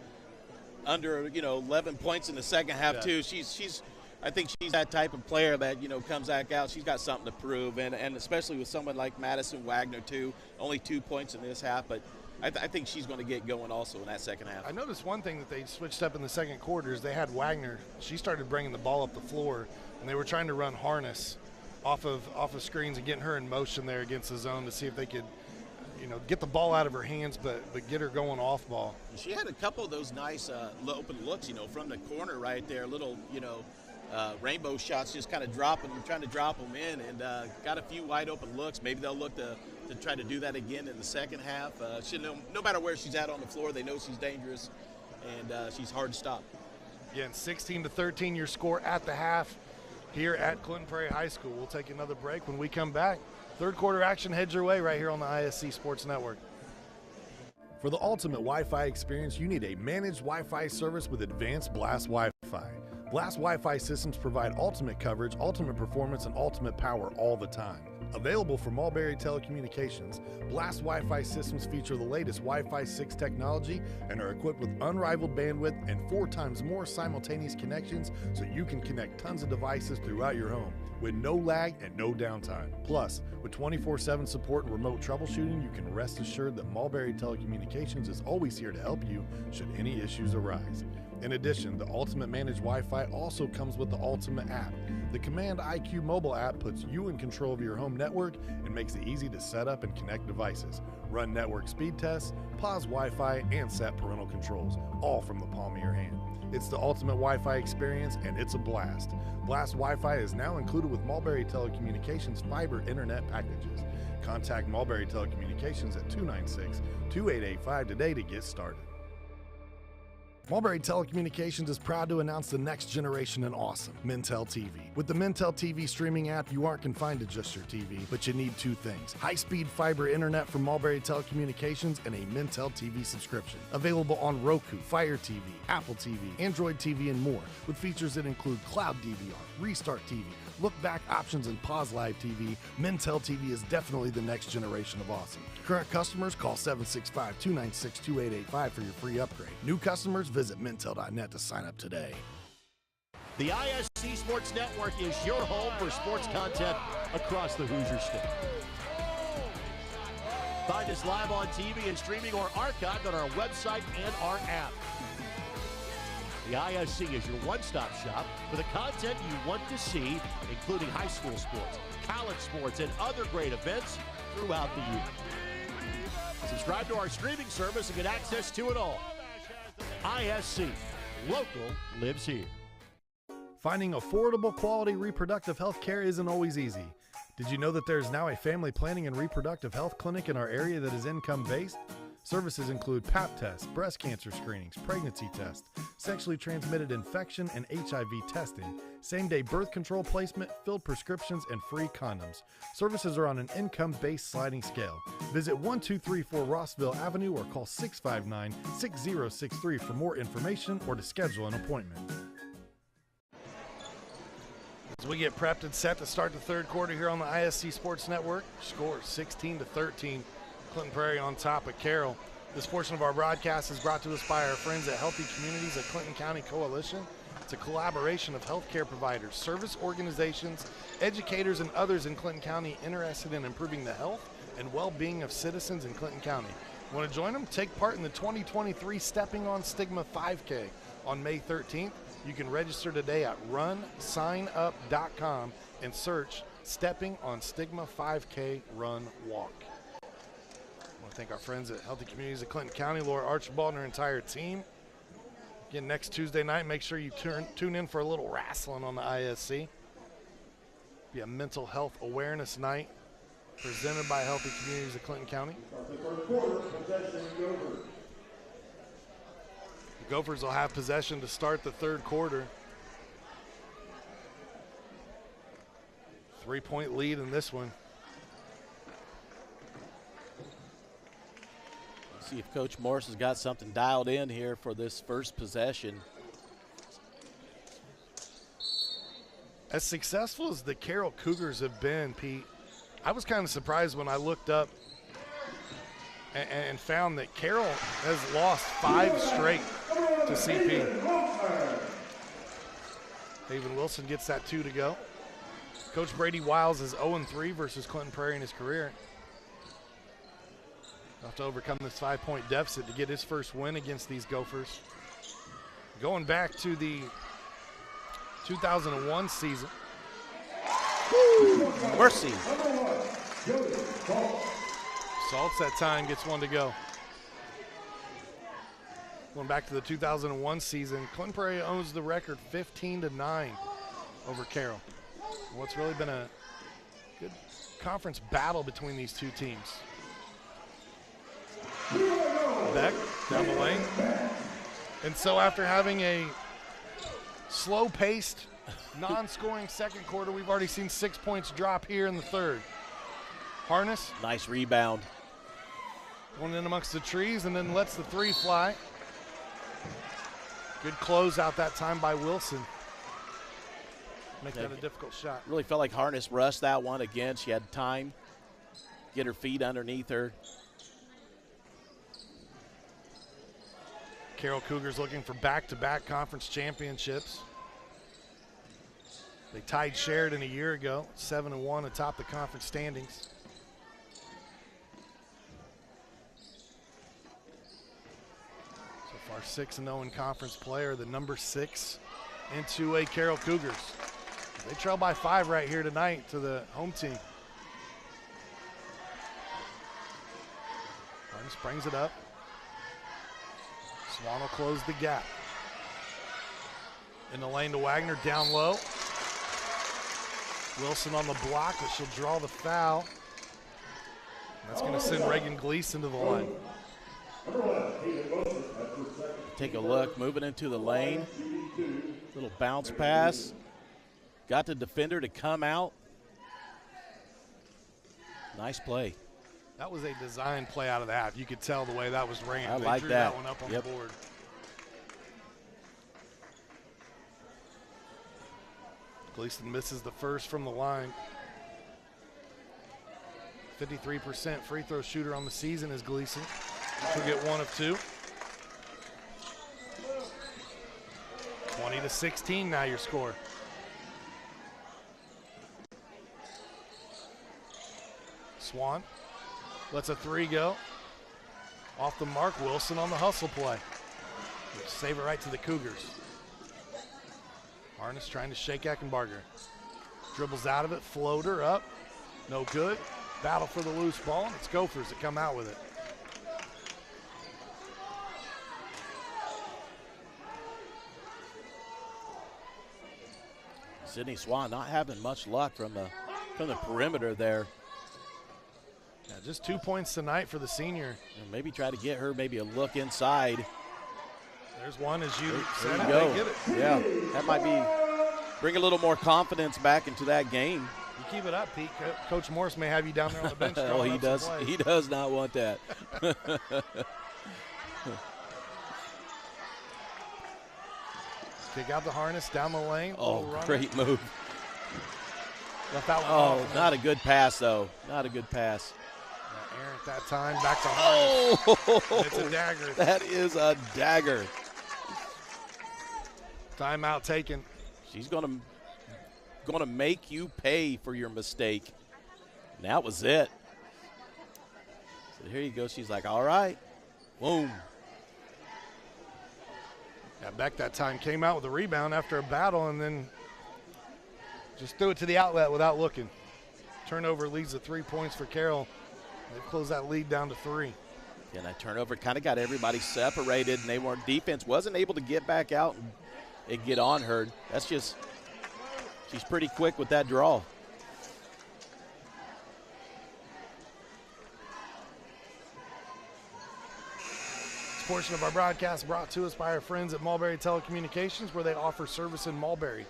under 11 points in the second half too. I think she's that type of player that comes back out. She's got something to prove, and especially with someone like Madison Wagner too. Only 2 points in this half, but I think she's going to get going also in that second half. I noticed one thing that they switched up in the second quarter is they had Wagner. She started bringing the ball up the floor, and they were trying to run Harness off of screens and getting her in motion there against the zone to see if they could, get the ball out of her hands, but get her going off ball. She had a couple of those nice open looks, from the corner right there, little, rainbow shots, just kind of trying to drop them in, and got a few wide open looks. Maybe they'll look to try to do that again in the second half. No matter where she's at on the floor, they know she's dangerous, and she's hard to stop. Again, 16-13 your score at the half here at Clinton Prairie High School. We'll take another break. When we come back, third quarter action heads your way right here on the ISC Sports Network. For the ultimate Wi-Fi experience, you need a managed Wi-Fi service with advanced Blast Wi-Fi. Blast Wi-Fi systems provide ultimate coverage, ultimate performance, and ultimate power all the time. Available from Mulberry Telecommunications, Blast Wi-Fi systems feature the latest Wi-Fi 6 technology and are equipped with unrivaled bandwidth and 4 times more simultaneous connections, so you can connect tons of devices throughout your home with no lag and no downtime. Plus, with 24/7 support and remote troubleshooting, you can rest assured that Mulberry Telecommunications is always here to help you should any issues arise. In addition, the Ultimate Managed Wi-Fi also comes with the Ultimate app. The Command IQ mobile app puts you in control of your home network and makes it easy to set up and connect devices, run network speed tests, pause Wi-Fi, and set parental controls, all from the palm of your hand. It's the ultimate Wi-Fi experience, and it's a blast. Blast Wi-Fi is now included with Mulberry Telecommunications fiber internet packages. Contact Mulberry Telecommunications at 296-2885 today to get started. Mulberry Telecommunications is proud to announce the next generation in awesome, Mintel TV. With the Mintel TV streaming app, you aren't confined to just your TV, but you need two things: high-speed fiber internet from Mulberry Telecommunications and a Mintel TV subscription. Available on Roku, Fire TV, Apple TV, Android TV, and more, with features that include Cloud DVR, Restart TV, look back options, and pause live TV. Mintel TV is definitely the next generation of awesome. Current customers call 765-296-2885 for your free upgrade. New customers visit mintel.net to sign up today. The ISC Sports Network is your home for sports content across the Hoosier State. Find us live on TV and streaming or archived on our website and our app. The ISC is your one-stop shop for the content you want to see, including high school sports, college sports, and other great events throughout the year. Subscribe to our streaming service and get access to it all. ISC, local lives here. Finding affordable, quality reproductive health care isn't always easy. Did you know that there is now a family planning and reproductive health clinic in our area that is income-based? Services include Pap tests, breast cancer screenings, pregnancy tests, sexually transmitted infection and HIV testing, same-day birth control placement, filled prescriptions, and free condoms. Services are on an income-based sliding scale. Visit 1234 Rossville Avenue or call 659-6063 for more information or to schedule an appointment. As we get prepped and set to start the third quarter here on the ISC Sports Network, score 16-13. Clinton Prairie on top of Carroll. This portion of our broadcast is brought to us by our friends at Healthy Communities at Clinton County Coalition. It's a collaboration of healthcare providers, service organizations, educators, and others in Clinton County interested in improving the health and well-being of citizens in Clinton County. Want to join them? Take part in the 2023 Stepping on Stigma 5K on May 13th. You can register today at runsignup.com and search Stepping on Stigma 5K Run Walk. I want to thank our friends at Healthy Communities of Clinton County, Laura Archibald and her entire team. Again, next Tuesday night, make sure you tune in for a little wrestling on the ISC. Be a mental health awareness night presented by Healthy Communities of Clinton County. The Gophers will have possession to start the third quarter. 3-point lead in this one. See if Coach Morris has got something dialed in here for this first possession. As successful as the Carroll Cougars have been, Pete, I was kind of surprised when I looked up and found that Carroll has lost 5 straight to CP. Haven Wilson gets that 2 to go. Coach Brady Wiles is 0-3 versus Clinton Prairie in his career. He'll have to overcome this 5-point deficit to get his first win against these Gophers. Going back to the 2001 season. Mercy. Salts that time, gets 1 to go. Going back to the 2001 season, Clinton Prairie owns the record 15-9 over Carroll. What's really been a good conference battle between these two teams. Beck down the lane. And so after having a slow-paced, non-scoring second quarter, we've already seen 6 points drop here in the third. Harness. Nice rebound. Going in amongst the trees and then lets the 3 fly. Good close out that time by Wilson. Make that a difficult shot. Really felt like Harness rushed that one again. She had time, get her feet underneath her. Carroll Cougars looking for back-to-back conference championships. They tied Sheridan a year ago, 7-1 atop the conference standings. So Our 6-0 in conference player, the number 6 in 2A Carroll Cougars. They trail by 5 right here tonight to the home team. Harness brings it up. Swan will close the gap. In the lane to Wagner, down low. Wilson on the block, but she'll draw the foul. That's going to send Reagan Gleason to the line. Take a look, moving into the lane. Little bounce pass. Got the defender to come out. Nice play. That was a design play out of the half. You could tell the way that was ran. I They like drew that. One up on Yep. the board. Gleason misses the first from the line. 53% free throw shooter on the season is Gleason. She'll get 1 of 2. 20-16 now your score. Swan lets a 3 go. Off the mark, Wilson on the hustle play. Save it right to the Cougars. Harness trying to shake Eckenbarger. Dribbles out of it, floater up. No good. Battle for the loose ball, and it's Gophers that come out with it. Sydney Swan not having much luck from the perimeter there. Yeah, just 2 points tonight for the senior. And maybe try to get her maybe a look inside. There's one, as you There said. you They go. get it. Yeah, that might bring a little more confidence back into that game. You keep it up, Pete. Coach Morris may have you down there on the bench. Oh, drawing he up some does. plays. He does not want that. Kick out the Harness, down the lane. Oh, Little runner. great move. Left that one Oh, off. not a good pass, though. Not a good pass. Yeah, Aaron at that time, back to Harness. Oh, It's a dagger. That is a dagger. Timeout taken. She's gonna make you pay for your mistake. And that was it. So here you go. She's like, all right. Boom. Yeah, Beck that time came out with a rebound after a battle and then just threw it to the outlet without looking. Turnover leads to 3 points for Carroll. They've closed that lead down to 3. And that turnover kind of got everybody separated, and they weren't defense wasn't able to get back out and get on her. That's just she's pretty quick with that draw. This portion of our broadcast brought to us by our friends at Mulberry Telecommunications, where they offer service in Mulberry,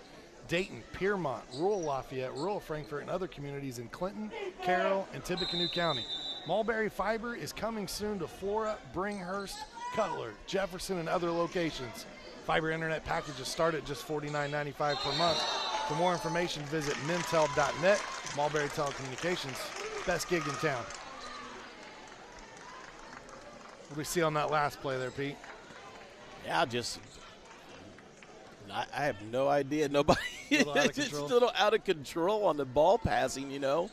Dayton, Piermont, rural Lafayette, rural Frankfort, and other communities in Clinton, Carroll, and Tippecanoe County. Mulberry Fiber is coming soon to Flora, Bringhurst, Cutler, Jefferson, and other locations. Fiber internet packages start at just $49.95 per month. For more information, visit mintel.net. Mulberry Telecommunications, best gig in town. What do we see on that last play there, Pete? Yeah, I have no idea. Nobody A little out of it's control. a little out of control on the ball passing, you know.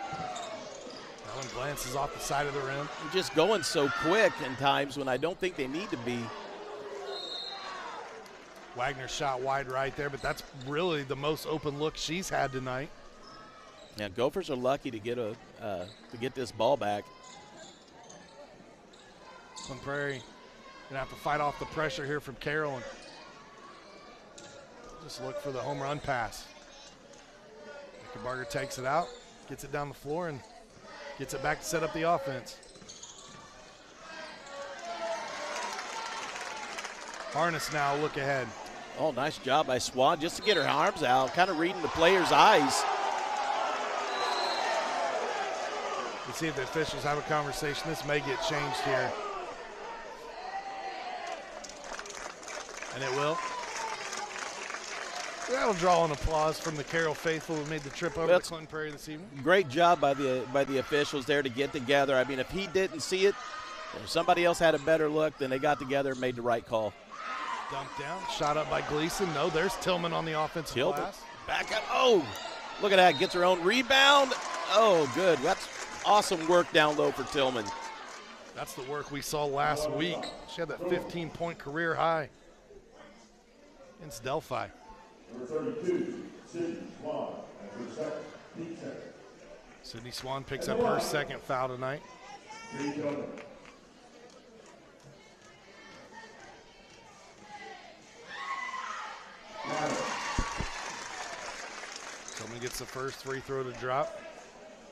That one glances off the side of the rim. They're just going so quick in times when I don't think they need to be. Wagner shot wide right there, but that's really the most open look she's had tonight. Yeah, Gophers are lucky to get this ball back. When Prairie gonna have to fight off the pressure here from Carroll and just look for the home run pass. Barger takes it out, gets it down the floor, and gets it back to set up the offense. Harness now look ahead. Oh, nice job by Swan just to get her arms out, kind of reading the player's eyes. Let's see if the officials have a conversation. This may get changed here. And it will. That'll draw an applause from the Carroll faithful who made the trip over to Clinton Prairie this evening. Great job by the officials there to get together. I mean, if he didn't see it, if somebody else had a better look, then they got together and made the right call. Dumped down, shot up by Gleason. No, there's Tillman on the offensive glass. Back up. Oh, look at that. Gets her own rebound. Oh, good. That's awesome work down low for Tillman. That's the work we saw last week. She had that 15-point career high against Delphi. Number 32, Sydney Swan, and her second, team second. Sydney Swan picks up her second foul tonight. Someone gets the first free throw to drop.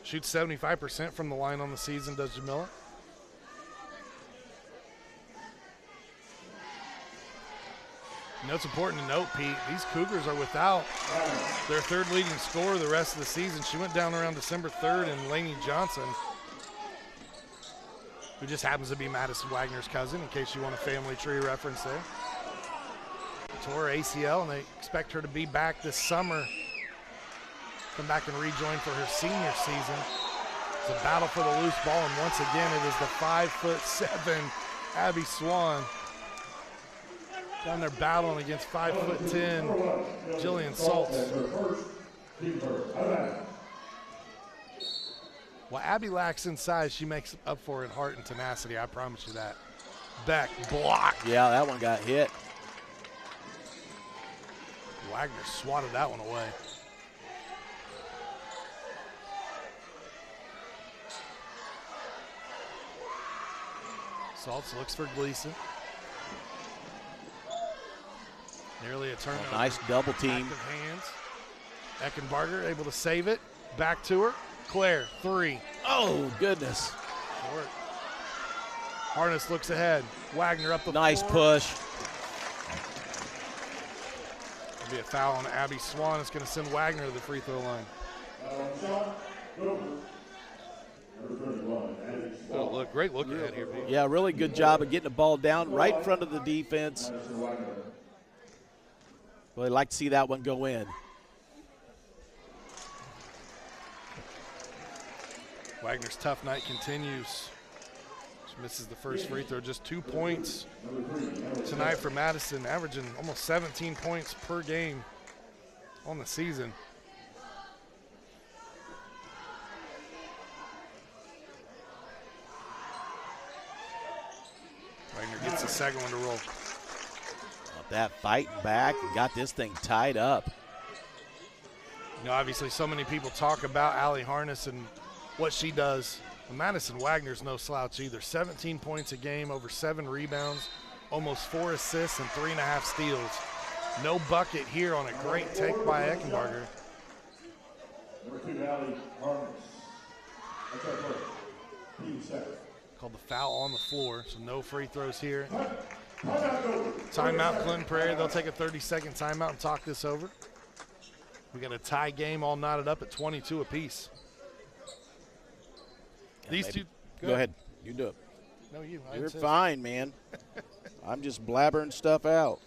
Shoots 75% from the line on the season, does Jamila. You know, it's important to note, Pete, these Cougars are without their third leading scorer the rest of the season. She went down around December 3rd, and Lainey Johnson, who just happens to be Madison Wagner's cousin, in case you want a family tree reference there. Tore ACL, and they expect her to be back this summer. Come back and rejoin for her senior season. It's a battle for the loose ball, and once again, it is the 5'7" Abby Swan down there battling against 5'10" Jillian Saltz. While Abby lacks in size, she makes up for it in heart and tenacity. I promise you that. Beck blocked. Yeah, that one got hit. Wagner swatted that one away. Saltz looks for Gleason. Nearly a turnover. Oh, nice double team. Active hands. Eckenbarger able to save it. Back to her. Claire, three. Oh, goodness. Short. Harness looks ahead. Wagner up the nice floor. Push. There'll be a foul on Abby Swan. It's going to send Wagner to the free throw line. Oh, look, great look ahead here, Pete. Yeah, really good job of getting the ball down right in front of the defense. Really like to see that one go in. Wagner's tough night continues. She misses the first free throw. Just 2 points tonight for Madison, averaging almost 17 points per game on the season. Wagner gets the second one to roll. That fighting back and got this thing tied up. You know, obviously so many people talk about Allie Harness and what she does. Madison Wagner's no slouch either. 17 points a game, over 7 rebounds, almost 4 assists and 3.5 steals. No bucket here on a great take by Eckenbarger. Number 2, Allie Harness. That's our first. Team second. Called the foul on the floor, so no free throws here. Timeout, Clinton Prairie. They'll take a 30-second timeout and talk this over. We got a tie game all knotted up at 22 apiece. Yeah, These two. Go ahead. You do it. No, you. You're fine, man. I'm just blabbering stuff out.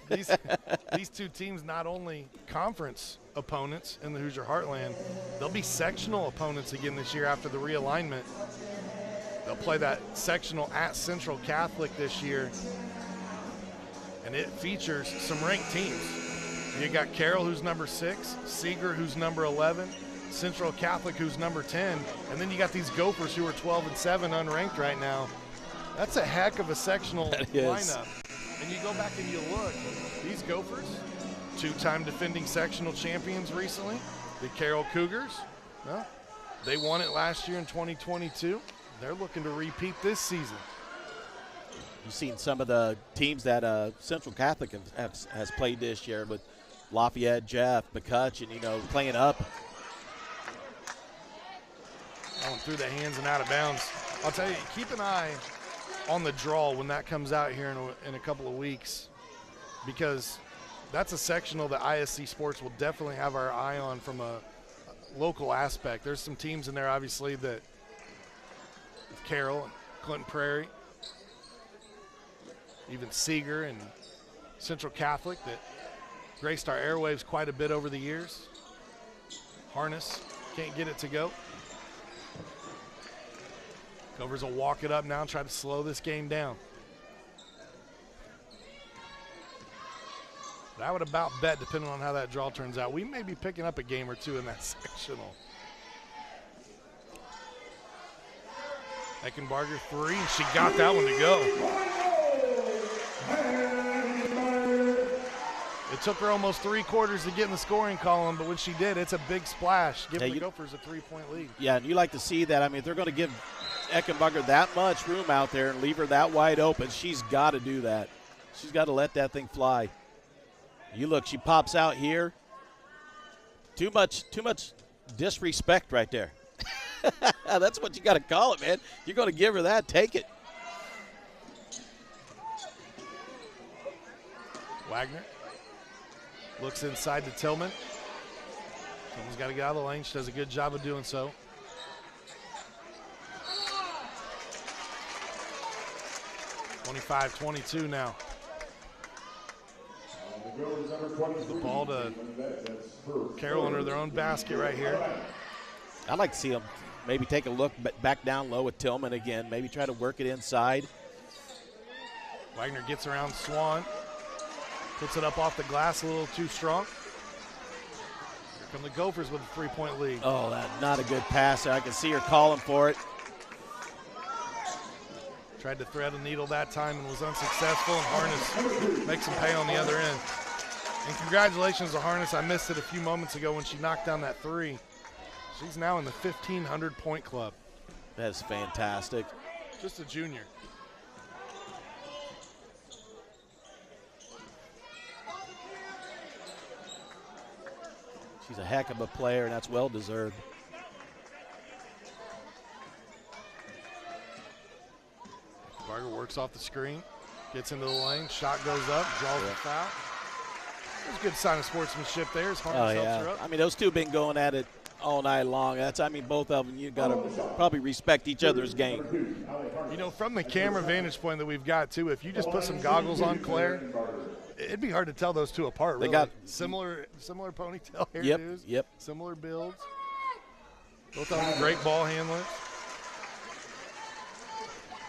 These two teams not only conference opponents in the Hoosier Heartland, they'll be sectional opponents again this year after the realignment. They'll play that sectional at Central Catholic this year, and it features some ranked teams. You got Carroll, who's number 6, Seeger, who's number 11, Central Catholic, who's number 10, and then you got these Gophers, who are 12-7, unranked right now. That's a heck of a sectional lineup. And you go back and you look, these Gophers, 2-time defending sectional champions recently. The Carroll Cougars, well, they won it last year in 2022. They're looking to repeat this season. You've seen some of the teams that Central Catholic has played this year with Lafayette, Jeff, McCutcheon, you know, playing up. Going through the hands and out of bounds. I'll tell you, keep an eye on the draw when that comes out here in a couple of weeks, because that's a sectional that ISC Sports will definitely have our eye on from a local aspect. There's some teams in there, obviously, that Carroll and Clinton Prairie, even Seeger and Central Catholic, that graced our airwaves quite a bit over the years. Harness can't get it to go. Gophers will walk it up now and try to slow this game down. But I would about bet, depending on how that draw turns out, we may be picking up a game or two in that sectional. Eckenbarger 3, and she got that one to go. It took her almost 3 quarters to get in the scoring column, but when she did, it's a big splash, giving the Gophers a 3-point lead. Yeah, and you like to see that. I mean, if they're going to give Eckenbarger that much room out there and leave her that wide open, she's got to do that. She's got to let that thing fly. You look, she pops out here. Too much disrespect right there. That's what you got to call it, man. You're going to give her that, take it. Wagner looks inside to Tillman. Tillman's got to get out of the lane. She does a good job of doing so. (25-22) now. The ball to Carroll under their own basket right here. I'd like to see them maybe take a look back down low with Tillman again. Maybe try to work it inside. Wagner gets around Swan. Puts it up off the glass a little too strong. Here come the Gophers with a 3-point lead. Oh, that's not a good pass. I can see her calling for it. Tried to thread a needle that time and was unsuccessful, and Harness makes him pay on the other end. And congratulations to Harness. I missed it a few moments ago when she knocked down that 3. She's now in the 1,500-point club. That's fantastic. Just a junior. She's a heck of a player, and that's well-deserved. Barger works off the screen, gets into the lane, shot goes up, draws the foul. There's a good sign of sportsmanship there as Harness helps her up. I mean, those two have been going at it all night long. Both of them, you got to probably respect each other's game. You know, from the camera vantage point that we've got, too, if you just put some goggles on Claire, it'd be hard to tell those two apart, really. They got similar ponytail hairdos. Yep. Similar builds. Both of them great ball handlers.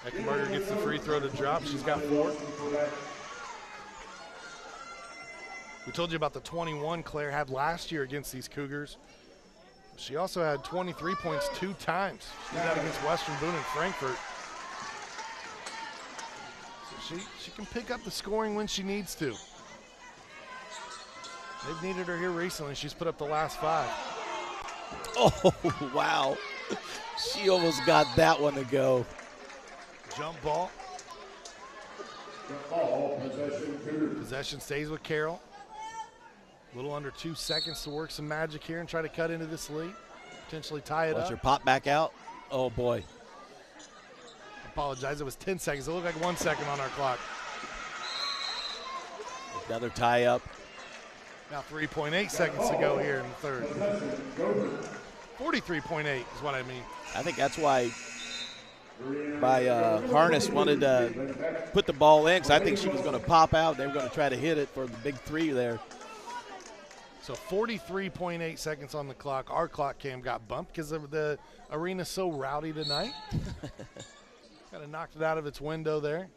Eckenbarger gets the free throw to drop. She's got 4. We told you about the 21 Claire had last year against these Cougars. She also had 23 points 2 times. She did that against Western Boone and Frankfort. So she can pick up the scoring when she needs to. They've needed her here recently. She's put up the last 5. Oh, wow. She almost got that one to go. Jump ball. Possession stays with Carroll. A little under 2 seconds to work some magic here and try to cut into this lead. Potentially tie it up. Watch her pop back out. Oh, boy. Apologize. It was 10 seconds. It looked like 1 second on our clock. Another tie up. Now 3.8 seconds to go here in the third. 43.8 is what I mean. I think that's why Harness wanted to put the ball in, because I think she was going to pop out. They were going to try to hit it for the big 3 there. So 43.8 seconds on the clock. Our clock cam got bumped because the arena's so rowdy tonight. Kind of knocked it out of its window there.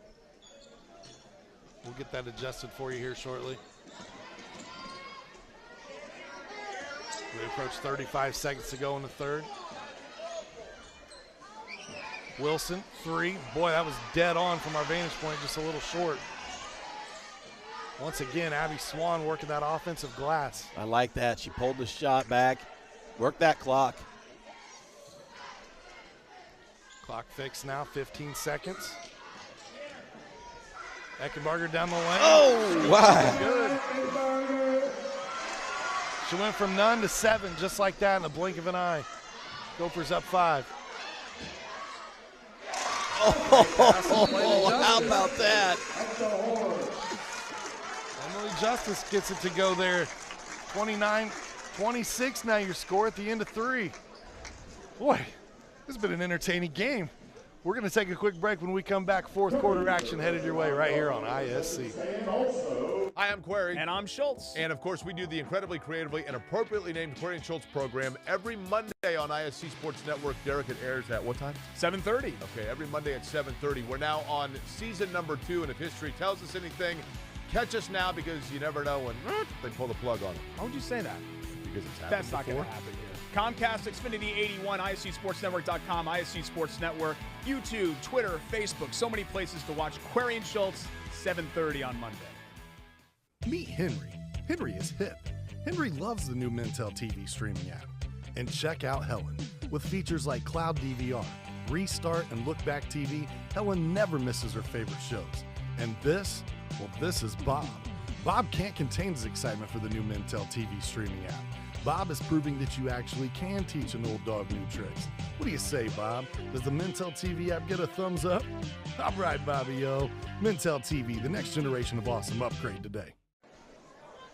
We'll get that adjusted for you here shortly. We approach 35 seconds to go in the third. Wilson, 3. Boy, that was dead on from our vantage point, just a little short. Once again, Abby Swan working that offensive glass. I like that. She pulled the shot back, worked that clock. Clock fixed now, 15 seconds. Eckenbarger down the lane. Oh, wow. Good. She went from none to 7 just like that in the blink of an eye. Gophers up 5. Oh, how about that? Emily Justice gets it to go there. 29-26 now your score at the end of 3. Boy, this has been an entertaining game. We're going to take a quick break. When we come back, fourth quarter action headed your way right here on ISC. Hi, I'm Query. And I'm Schultz. And, of course, we do the incredibly creatively and appropriately named Query and Schultz program every Monday on ISC Sports Network. Derek, it airs at what time? 7:30. Okay, every Monday at 7:30. We're now on season number 2, and if history tells us anything, catch us now, because you never know when they pull the plug on it. How would you say that? Because it's happened That's not going before. to happen here. Comcast, Xfinity 81, IHSAASportsNetwork.com, IHC Sports Network, YouTube, Twitter, Facebook. So many places to watch Query and Schultz, 7:30 on Monday. Meet Henry. Henry is hip. Henry loves the new Mintel TV streaming app. And check out Helen. With features like Cloud DVR, Restart, and Look Back TV, Helen never misses her favorite shows. And this? Well, this is Bob. Bob can't contain his excitement for the new Mintel TV streaming app. Bob is proving that you actually can teach an old dog new tricks. What do you say, Bob? Does the Mintel TV app get a thumbs up? All right, Bobby, yo. Mintel TV, the next generation of awesome. Upgrade today.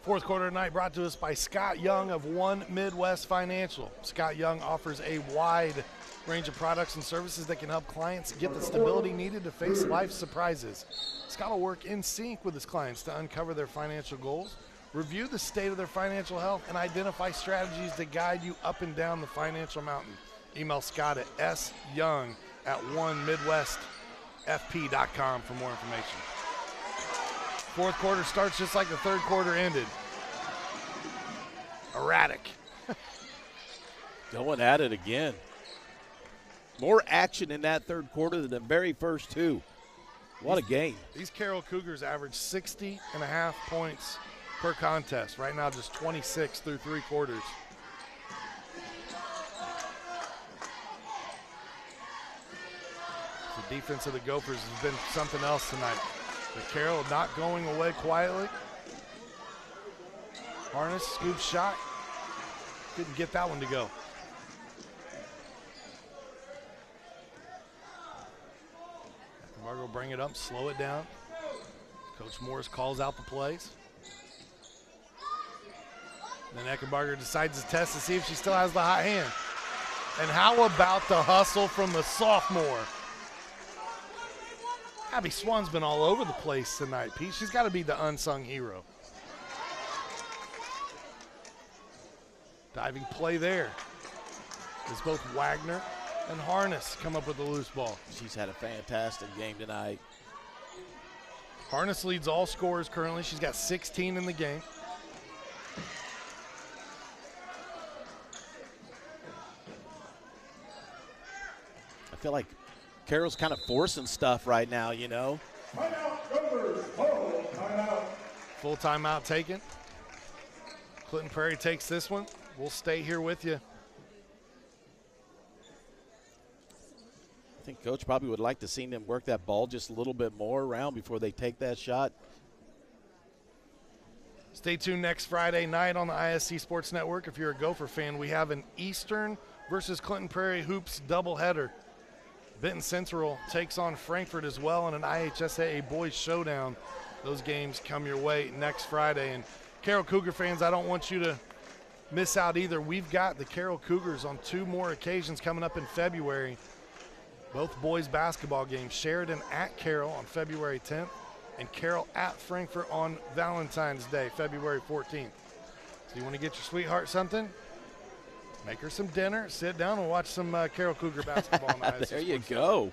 Fourth quarter tonight brought to us by Scott Young of One Midwest Financial. Scott Young offers a wide range of products and services that can help clients get the stability needed to face life's surprises. Scott will work in sync with his clients to uncover their financial goals, review the state of their financial health, and identify strategies to guide you up and down the financial mountain. Email Scott at syoung@onemidwestfp.com for more information. Fourth quarter starts just like the third quarter ended. Erratic. Going at it again. More action in that third quarter than the very first two. What a game. These Carroll Cougars average 60.5 points per contest. Right now, just 26 through three quarters. The defense of the Gophers has been something else tonight. But Carroll not going away quietly. Harness, scoop shot. Couldn't get that one to go. Margo bring it up, slow it down. Coach Morris calls out the plays. Then Eckenbarger decides to test to see if she still has the hot hand. And how about the hustle from the sophomore? Abby Swan's been all over the place tonight, Pete. She's got to be the unsung hero. Diving play there. As both Wagner and Harness come up with a loose ball. She's had a fantastic game tonight. Harness leads all scorers currently. She's got 16 in the game. I feel like Carroll's kind of forcing stuff right now, you know. Full timeout taken. Clinton Prairie takes this one. We'll stay here with you. I think Coach probably would like to see them work that ball just a little bit more around before they take that shot. Stay tuned next Friday night on the ISC Sports Network. If you're a Gopher fan, we have an Eastern versus Clinton Prairie Hoops doubleheader. Benton Central takes on Frankfort as well in an IHSAA boys showdown. Those games come your way next Friday. And Carroll Cougar fans, I don't want you to miss out either. We've got the Carroll Cougars on two more occasions coming up in February. Both boys basketball games. Sheridan at Carroll on February 10th and Carroll at Frankfort on Valentine's Day, February 14th. So you want to get your sweetheart something? Make her some dinner, sit down, and watch some Carroll Cougar basketball. On the There you go.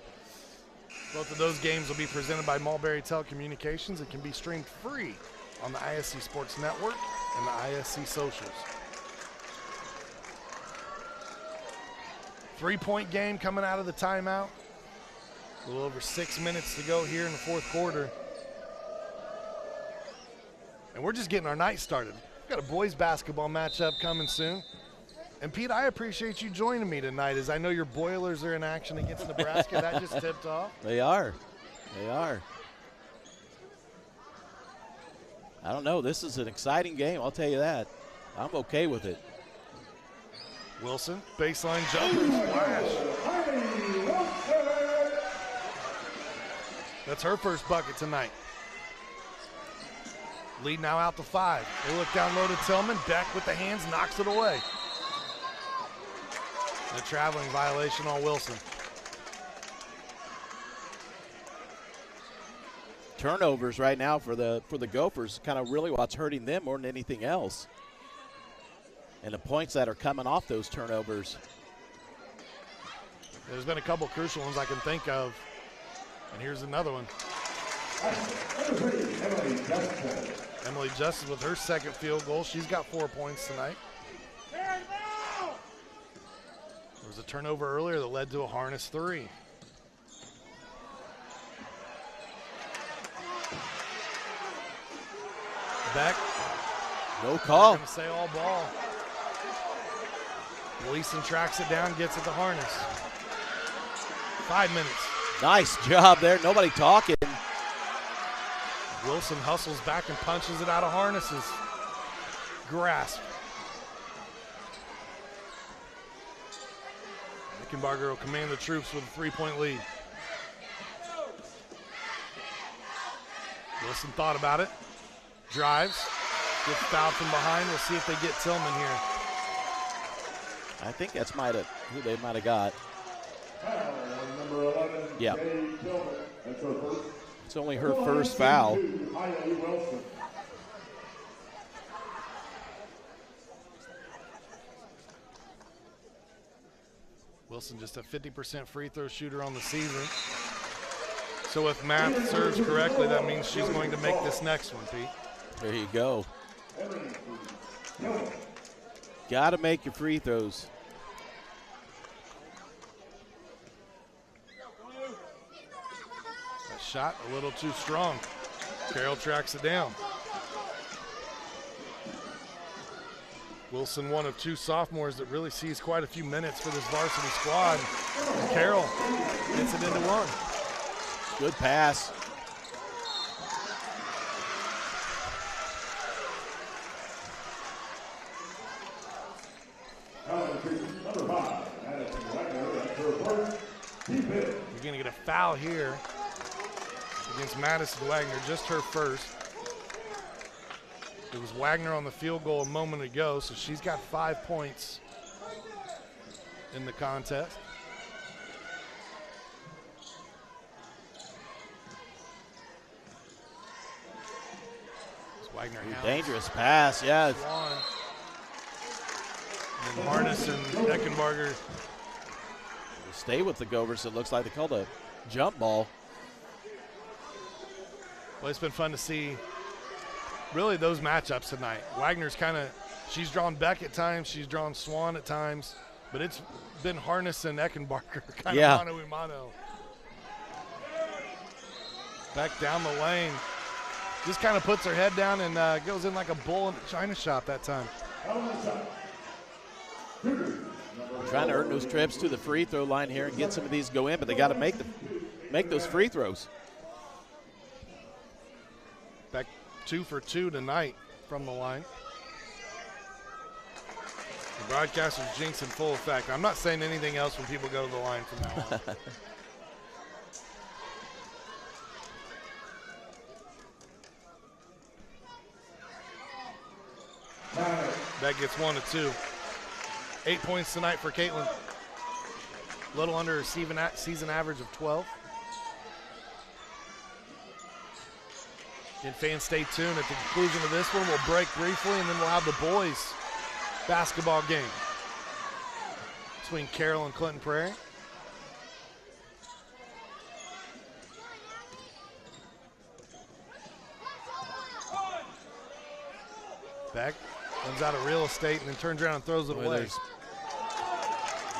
Both of those games will be presented by Mulberry Telecommunications and can be streamed free on the ISC Sports Network and the ISC socials. 3-point game coming out of the timeout. A little over 6 minutes to go here in the fourth quarter. And we're just getting our night started. We've got a boys basketball matchup coming soon. And Pete, I appreciate you joining me tonight as I know your Boilers are in action against Nebraska. That just tipped off. They are. They are. I don't know. This is an exciting game, I'll tell you that. I'm okay with it. Wilson, baseline jumper, splash. That's her first bucket tonight. Lead now out to 5. They look down low to Tillman. Beck with the hands knocks it away. A traveling violation on Wilson. Turnovers right now for the Gophers, kind of really what's hurting them more than anything else. And the points that are coming off those turnovers. There's been a couple crucial ones I can think of. And here's another one. Emily Justice with her second field goal. She's got 4 points tonight. was a turnover earlier that led to a harness 3. Beck. No call. Going to say all ball. Gleason tracks it down, gets it to harness. 5 minutes. Nice job there. Nobody talking. Wilson hustles back and punches it out of harnesses. Grasp. Eckenbarger will command the troops with a 3-point lead. Wilson thought about it. Drives. Gets fouled from behind. We'll see if they get Tillman here. I think that's who they might have got. Number 11, yeah. That's her first. It's only her first foul. Wilson just a 50% free throw shooter on the season. So if math serves correctly, that means she's going to make this next one, Pete. There you go. Got to make your free throws. That shot a little too strong. Carroll tracks it down. Wilson, one of 2 sophomores that really sees quite a few minutes for this varsity squad. Carroll gets it into one. Good pass. You're going to get a foul here against Madison Wagner, just her first. It was Wagner on the field goal a moment ago, so she's got 5 points in the contest. Wagner dangerous pass, yes. And Harness and Eckenbarger stay with the Gophers. It looks like they called a jump ball. Well, it's been fun to see really those matchups tonight. Wagner's she's drawn Beck at times, she's drawn Swan at times, but it's been Harness and Eckenbarger kind of mano-a-mano. Beck down the lane. Just kind of puts her head down and goes in like a bull in a china shop that time. Trying to earn those trips to the free throw line here and get some of these go in, but they got to make those free throws. Beck 2 for 2 tonight from the line. The broadcaster's jinx in full effect. I'm not saying anything else when people go to the line from now on. Beck gets 1 of 2. 8 points tonight for Caitlin. A little under her season average of 12. Again, fans, stay tuned. At the conclusion of this one, we'll break briefly, and then we'll have the boys' basketball game between Carroll and Clinton Prairie. Beck runs out of real estate and then turns around and throws it away.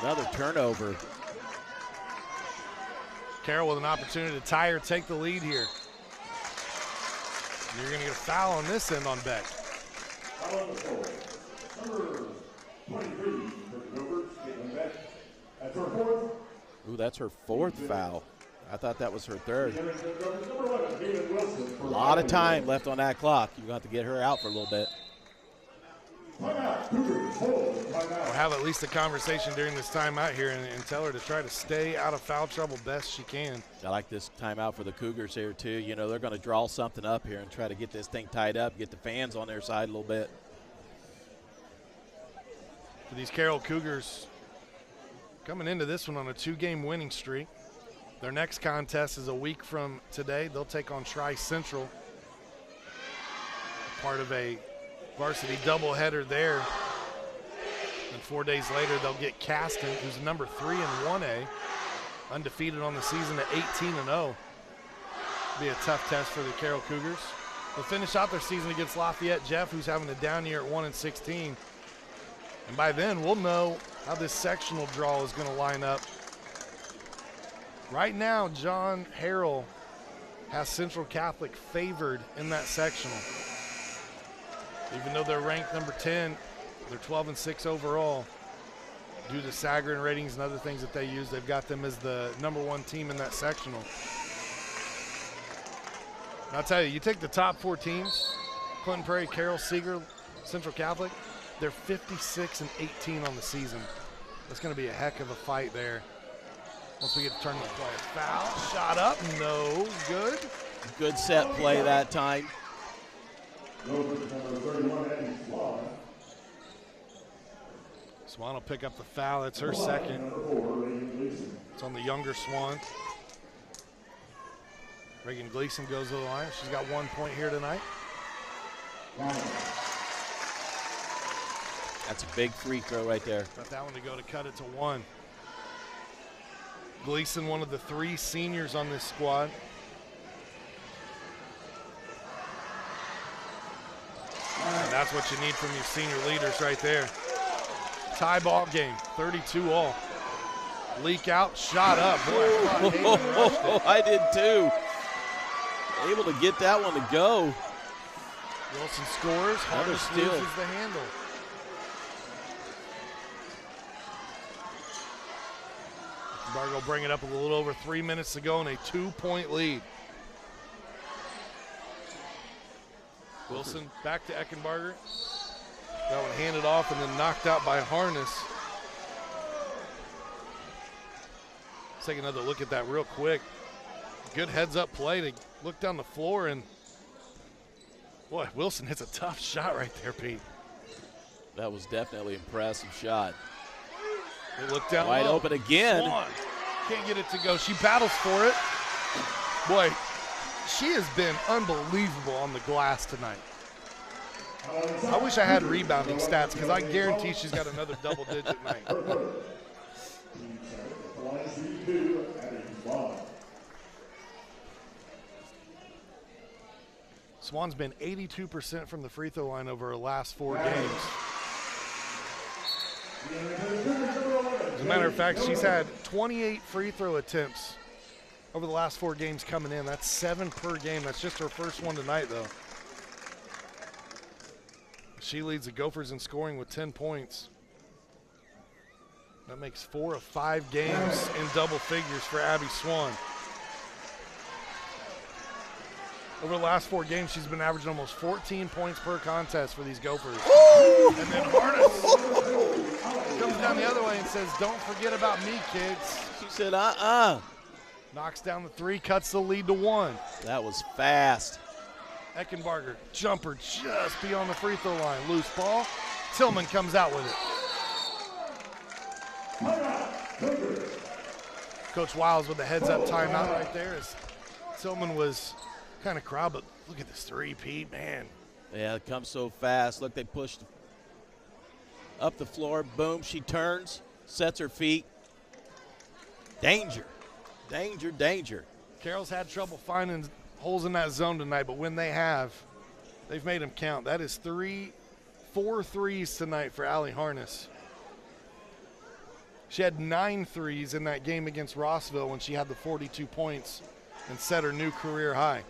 Another turnover. Carroll with an opportunity to tie or take the lead here. And you're going to get a foul on this end on Beck. Ooh, that's her 4th foul. I thought that was her 3rd. A lot of time left on that clock. You're going to have to get her out for a little bit. We'll have at least a conversation during this timeout here and tell her to try to stay out of foul trouble best she can. I like this timeout for the Cougars here too. You know, they're going to draw something up here and try to get this thing tied up, get the fans on their side a little bit. For these Carroll Cougars coming into this one on a 2-game winning streak. Their next contest is a week from today. They'll take on Tri-Central, part of a varsity doubleheader there. And 4 days later, they'll get Caston, who's number 3 in 1A, undefeated on the season at 18-0. Be a tough test for the Carroll Cougars. They'll finish out their season against Lafayette Jeff, who's having a down year at 1-16. And by then, we'll know how this sectional draw is going to line up. Right now, John Harrell has Central Catholic favored in that sectional. Even though they're ranked number 10, they're 12-6 overall. Due to Sagarin ratings and other things that they use, they've got them as the number 1 team in that sectional. And I'll tell you, you take the top 4 teams, Clinton Prairie, Carroll, Seeger, Central Catholic, they're 56-18 on the season. That's going to be a heck of a fight there. Once we get to turn the play. Foul, shot up, no good. Good set play that time. Swan will pick up the foul. It's her second. It's on the younger Swan. Reagan Gleason goes to the line. She's got 1 point here tonight. That's a big free throw right there. Got that one to go to cut it to 1. Gleason, one of the 3 seniors on this squad. And that's what you need from your senior leaders right there. Tie ball game, 32 all. Leak out, shot up. Boy, I did too. Able to get that one to go. Wilson scores. Harness loses the handle. Bargo bring it up a little over 3 minutes to go and a 2-point lead. Wilson back to Eckenbarger. That one handed off and then knocked out by Harness. Let's take another look at that real quick. Good heads-up play to look down the floor, and boy, Wilson hits a tough shot right there, Pete. That was definitely an impressive shot. They look down wide low. Open again. Swan can't get it to go. She battles for it. Boy, she has been unbelievable on the glass tonight. I wish I had rebounding stats because I guarantee she's got another double-digit night. Swan's been 82% from the free throw line over her last 4 games. As a matter of fact, she's had 28 free throw attempts over the last 4 games coming in. That's 7 per game. That's just her first one tonight, though. She leads the Gophers in scoring with 10 points. That makes 4 of 5 games in double figures for Abby Swan. Over the last 4 games, she's been averaging almost 14 points per contest for these Gophers. Ooh! And then Harness comes down the other way and says, "Don't forget about me, kids." She said, Knocks down the 3, cuts the lead to 1. That was fast. Eckenbarger, jumper just beyond the free throw line. Loose ball. Tillman comes out with it. Coach Wiles with the heads-up timeout right there as Tillman was kind of crowd, but look at this 3, Pete, man. Yeah, it comes so fast. Look, they pushed up the floor. Boom, she turns, sets her feet. Danger, danger, danger. Carroll's had trouble finding holes in that zone tonight, but when they have, they've made them count. That is 4 threes tonight for Allie Harness. She had 9 threes in that game against Rossville when she had the 42 points and set her new career high.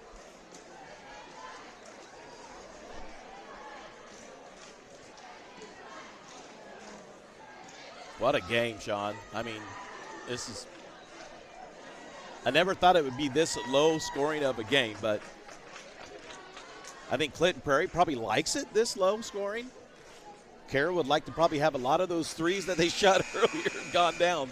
What a game, Sean. I mean, I never thought it would be this low scoring of a game, but I think Clinton Prairie probably likes it this low scoring. Carroll would like to probably have a lot of those threes that they shot earlier gone down.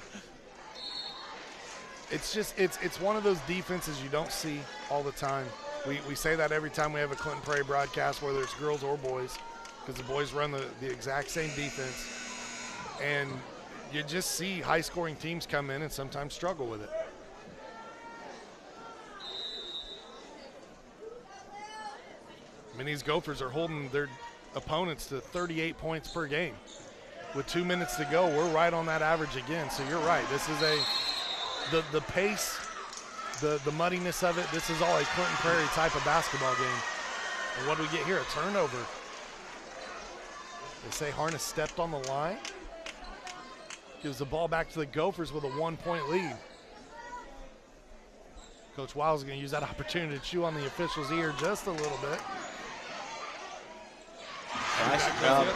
It's just, it's one of those defenses you don't see all the time. We say that every time we have a Clinton Prairie broadcast, whether it's girls or boys, because the boys run the exact same defense. And you just see high-scoring teams come in and sometimes struggle with it. I mean, these Gophers are holding their opponents to 38 points per game. With 2 minutes to go, we're right on that average again. So you're right. This is the pace, the muddiness of it, this is all a Clinton Prairie type of basketball game. And what do we get here? A turnover. They say Harness stepped on the line. Gives the ball back to the Gophers with a 1-point lead. Coach Wiles is going to use that opportunity to chew on the official's ear just a little bit. Nice job.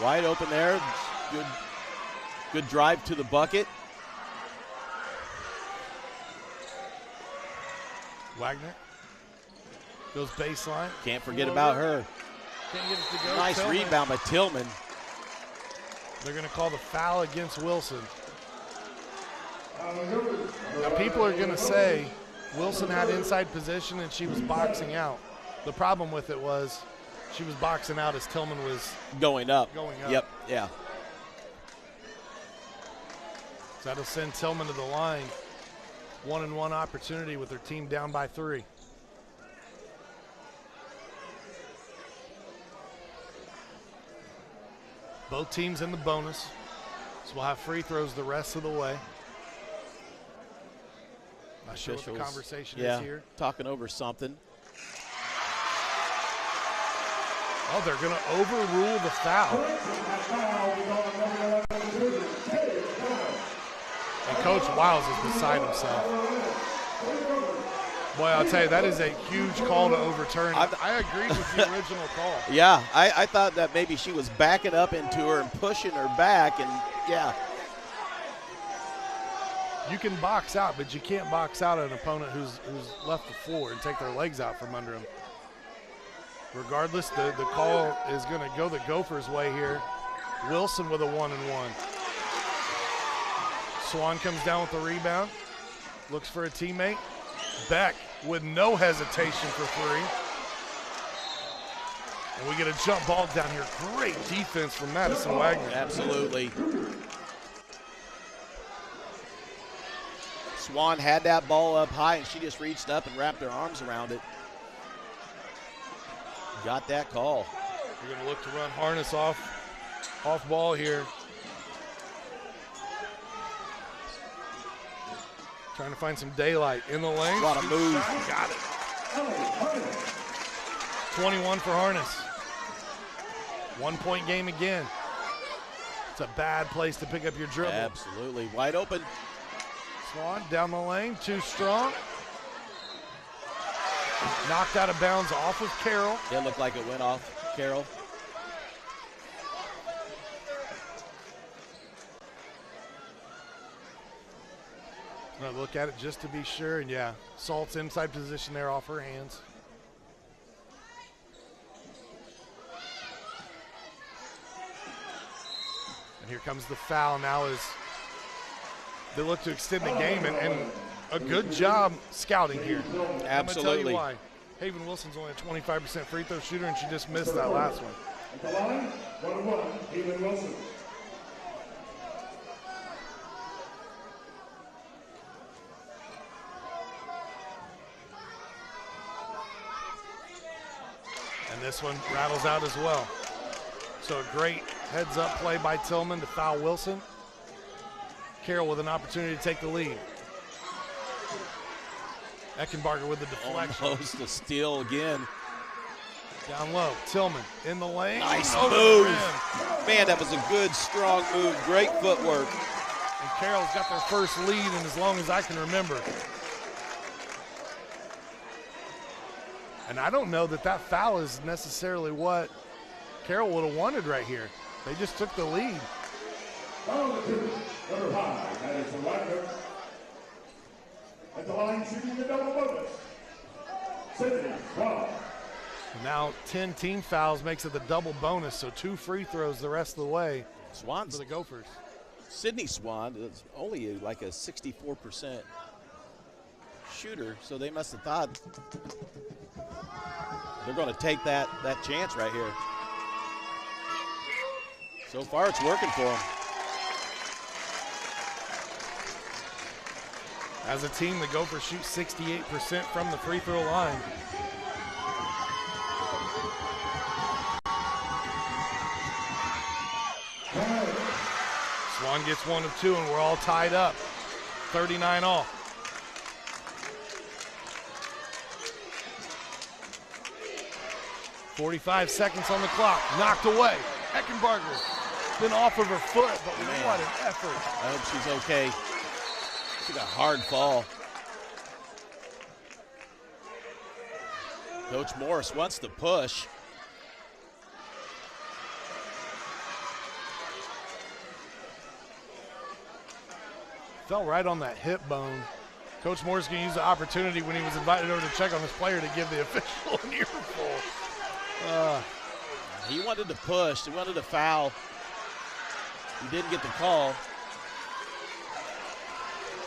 Wide open there. Good drive to the bucket. Wagner goes baseline. Can't forget about her. Can't get it to go. Nice Tillman. rebound by Tillman. They're going to call the foul against Wilson. Now people are going to say Wilson had inside position and she was boxing out. The problem with it was she was boxing out as Tillman was going up. Yep, yeah. So that'll send Tillman to the line. 1-and-1 opportunity with their team down by 3. Both teams in the bonus, so we'll have free throws the rest of the way. Not sure what the conversation is here. Talking over something. Oh, they're going to overrule the foul. And Coach Wiles is beside himself. Boy, I'll tell you, that is a huge call to overturn. I agreed with the original call. Yeah, I thought that maybe she was backing up into her and pushing her back, and yeah. You can box out, but you can't box out an opponent who's left the floor and take their legs out from under them. Regardless, the call is going to go the Gophers' way here. Wilson with a 1-and-1. Swan comes down with the rebound, looks for a teammate. Beck with no hesitation for 3. And we get a jump ball down here. Great defense from Madison Wagner. Absolutely. Swan had that ball up high, and she just reached up and wrapped her arms around it. Got that call. We're going to look to run Harness off ball here. Trying to find some daylight in the lane. A lot of moves. Got it. 21 for Harness. 1-point game again. It's a bad place to pick up your dribble. Absolutely. Wide open. Swan down the lane, too strong. Knocked out of bounds off of Carroll. It looked like it went off Carroll. I'm going to look at it just to be sure, and yeah, Salt's inside position there off her hands. And here comes the foul now as they look to extend the game, and a good job scouting here. Absolutely. I'm going to tell you why. Haven Wilson's only a 25% free throw shooter, and she just missed that last one. At the line, 1-1, Haven Wilson. And this one rattles out as well. So a great heads-up play by Tillman to foul Wilson. Carroll with an opportunity to take the lead. Eckenbarger with the deflection. Almost a steal again. Down low, Tillman in the lane. Nice move. Man, that was a good, strong move. Great footwork. And Carroll's got their first lead in as long as I can remember. And I don't know that foul is necessarily what Carroll would have wanted right here. They just took the lead. Number 5, that is the Wagner. At the line, shooting the double bonus. Sydney Swan. Now 10 team fouls makes it the double bonus, so 2 free throws the rest of the way for the Gophers. Sydney Swan is only like a 64% shooter, so they must have thought they're going to take that chance right here. So far, it's working for them. As a team, the Gophers shoot 68% from the free throw line. Swan gets 1 of 2, and we're all tied up. 39 all. 45 seconds on the clock. Knocked away. Eckenbarger. Then off of her foot, but what an effort. I hope she's okay. She got a hard fall. Coach Morris wants to push. Fell right on that hip bone. Coach Morris going to use the opportunity when he was invited over to check on this player to give the official an earful. He wanted to push. He wanted to foul. He didn't get the call.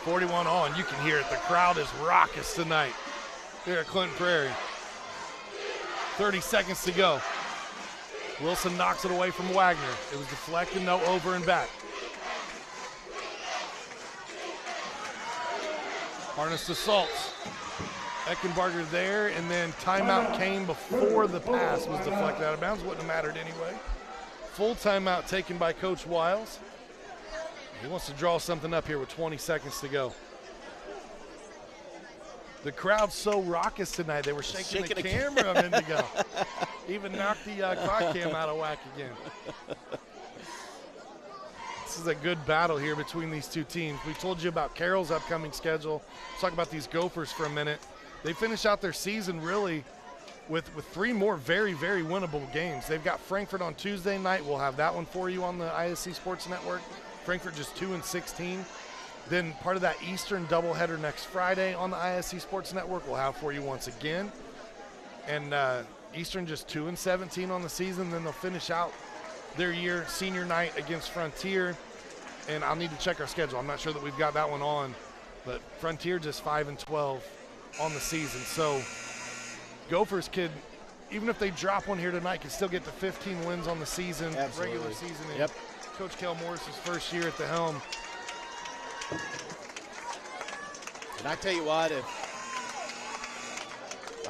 41 all, and you can hear it. The crowd is raucous tonight here at Clinton Prairie. 30 seconds to go. Wilson knocks it away from Wagner. It was deflected, no over and back. Harness assaults. Eckenbarger there, and then timeout came before the pass was deflected out of bounds. Wouldn't have mattered anyway. Full timeout taken by Coach Wiles. He wants to draw something up here with 20 seconds to go. The crowd's so raucous tonight, they were shaking the camera a minute ago. Even knocked the clock cam out of whack again. This is a good battle here between these two teams. We told you about Carroll's upcoming schedule. Let's talk about these Gophers for a minute. They finish out their season really with 3 more very, very winnable games. They've got Frankfort on Tuesday night. We'll have that one for you on the ISC Sports Network. Frankfort just 2-16. Then part of that Eastern doubleheader next Friday on the ISC Sports Network we'll have for you once again. And Eastern just 2-17 on the season. Then they'll finish out their year senior night against Frontier. And I'll need to check our schedule. I'm not sure that we've got that one on. But Frontier just 5-12 on the season. So Gophers could, even if they drop one here tonight, can still get to 15 wins on the season, regular season. Yep. Coach Kel Morris's first year at the helm. And I tell you what, if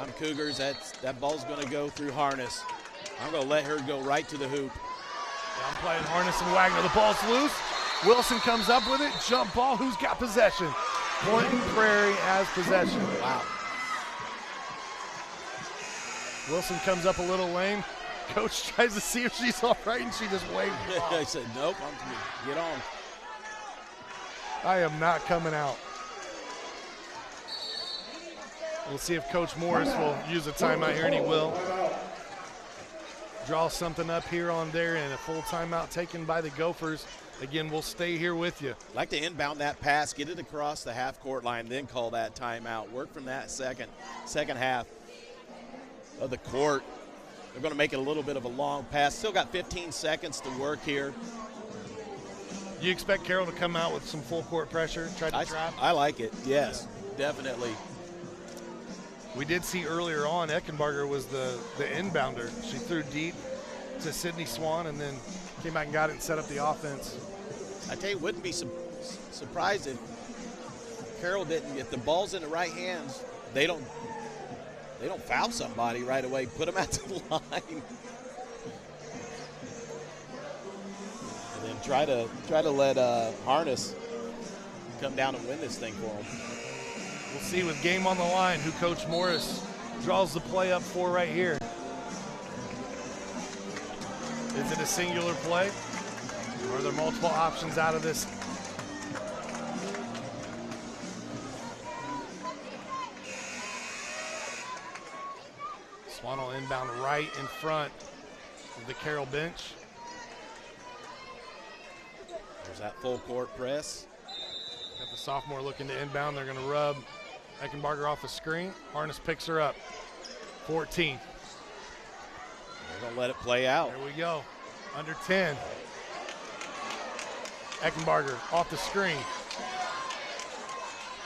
I'm Cougars, that ball's going to go through Harness. I'm going to let her go right to the hoop. Yeah, I'm playing Harness and Wagner. The ball's loose. Wilson comes up with it. Jump ball. Who's got possession? Clinton Prairie has possession. Wow. Wilson comes up a little lame. Coach tries to see if she's all right, and she just waved it off. I said, nope, get on. I am not coming out. We'll see if Coach Morris will use a timeout here, and he will. Draw something up here on there, and a full timeout taken by the Gophers. Again, we'll stay here with you. I'd like to inbound that pass, get it across the half-court line, then call that timeout. Work from that second half of the court. They're going to make it a little bit of a long pass. Still got 15 seconds to work here. Do you expect Carroll to come out with some full-court pressure, try to trap? I like it, yes, definitely. We did see earlier on Eckenbarger was the inbounder. She threw deep to Sydney Swan and then came back and got it and set up the offense. I tell you, wouldn't be surprised if Carroll didn't get the ball's in the right hands. They don't foul somebody right away. Put them at the line, and then try to let Harness come down and win this thing for them. We'll see with game on the line who Coach Morris draws the play up for right here. Is it a singular play? Or are there multiple options out of this? Swan will inbound right in front of the Carroll bench. There's that full court press. Got the sophomore looking to inbound. They're going to rub Eckenbarger off the screen. Harness picks her up. 14. They're going to let it play out. There we go. Under 10. Eckenbarger off the screen.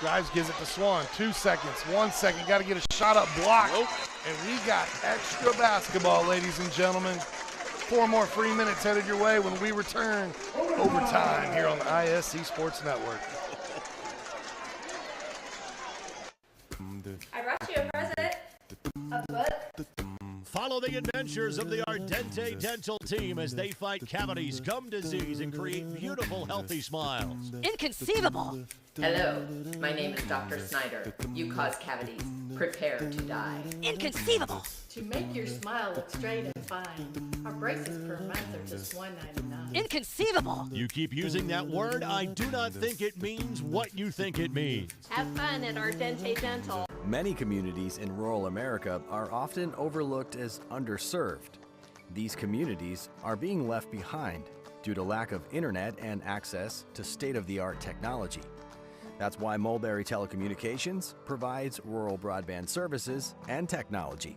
Drives, gives it to Swan. 2 seconds, 1 second. Got to get a shot up block. Nope. And we got extra basketball, ladies and gentlemen. 4 more free minutes headed your way when we return overtime here on the ISC Sports Network. I brought you a present. A book. Follow the adventures of the Ardente Dental team as they fight cavities, gum disease, and create beautiful, healthy smiles. Inconceivable! Hello, my name is Dr. Snyder. You cause cavities. Prepare to die. Inconceivable! To make your smile look straight and fine, our braces per month are just $1.99. Inconceivable! You keep using that word, I do not think it means what you think it means. Have fun at our Dente Dental. Many communities in rural America are often overlooked as underserved. These communities are being left behind due to lack of internet and access to state-of-the-art technology. That's why Mulberry Telecommunications provides rural broadband services and technology,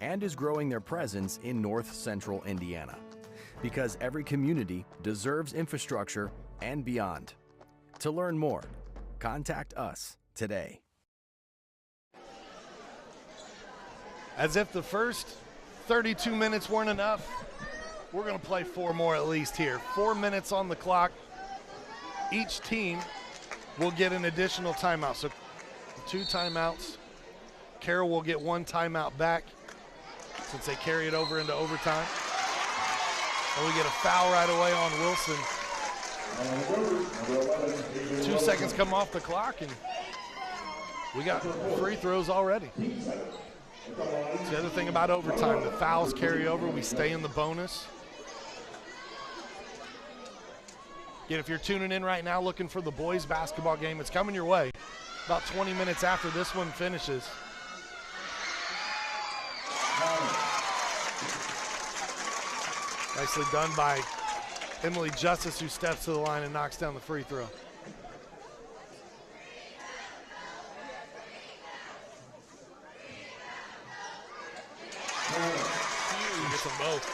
and is growing their presence in north central Indiana. Because every community deserves infrastructure and beyond. To learn more, contact us today. As if the first 32 minutes weren't enough, we're going to play 4 more at least here. 4 minutes on the clock. Each team will get an additional timeout. So 2 timeouts. Carroll will get 1 timeout back since they carry it over into overtime. And we get a foul right away on Wilson. 2 seconds come off the clock, and we got free throws already. It's the other thing about overtime. The fouls carry over. We stay in the bonus. Again, if you're tuning in right now looking for the boys basketball game, it's coming your way about 20 minutes after this one finishes. Nicely done by Emily Justice, who steps to the line and knocks down the free throw. Gets them both.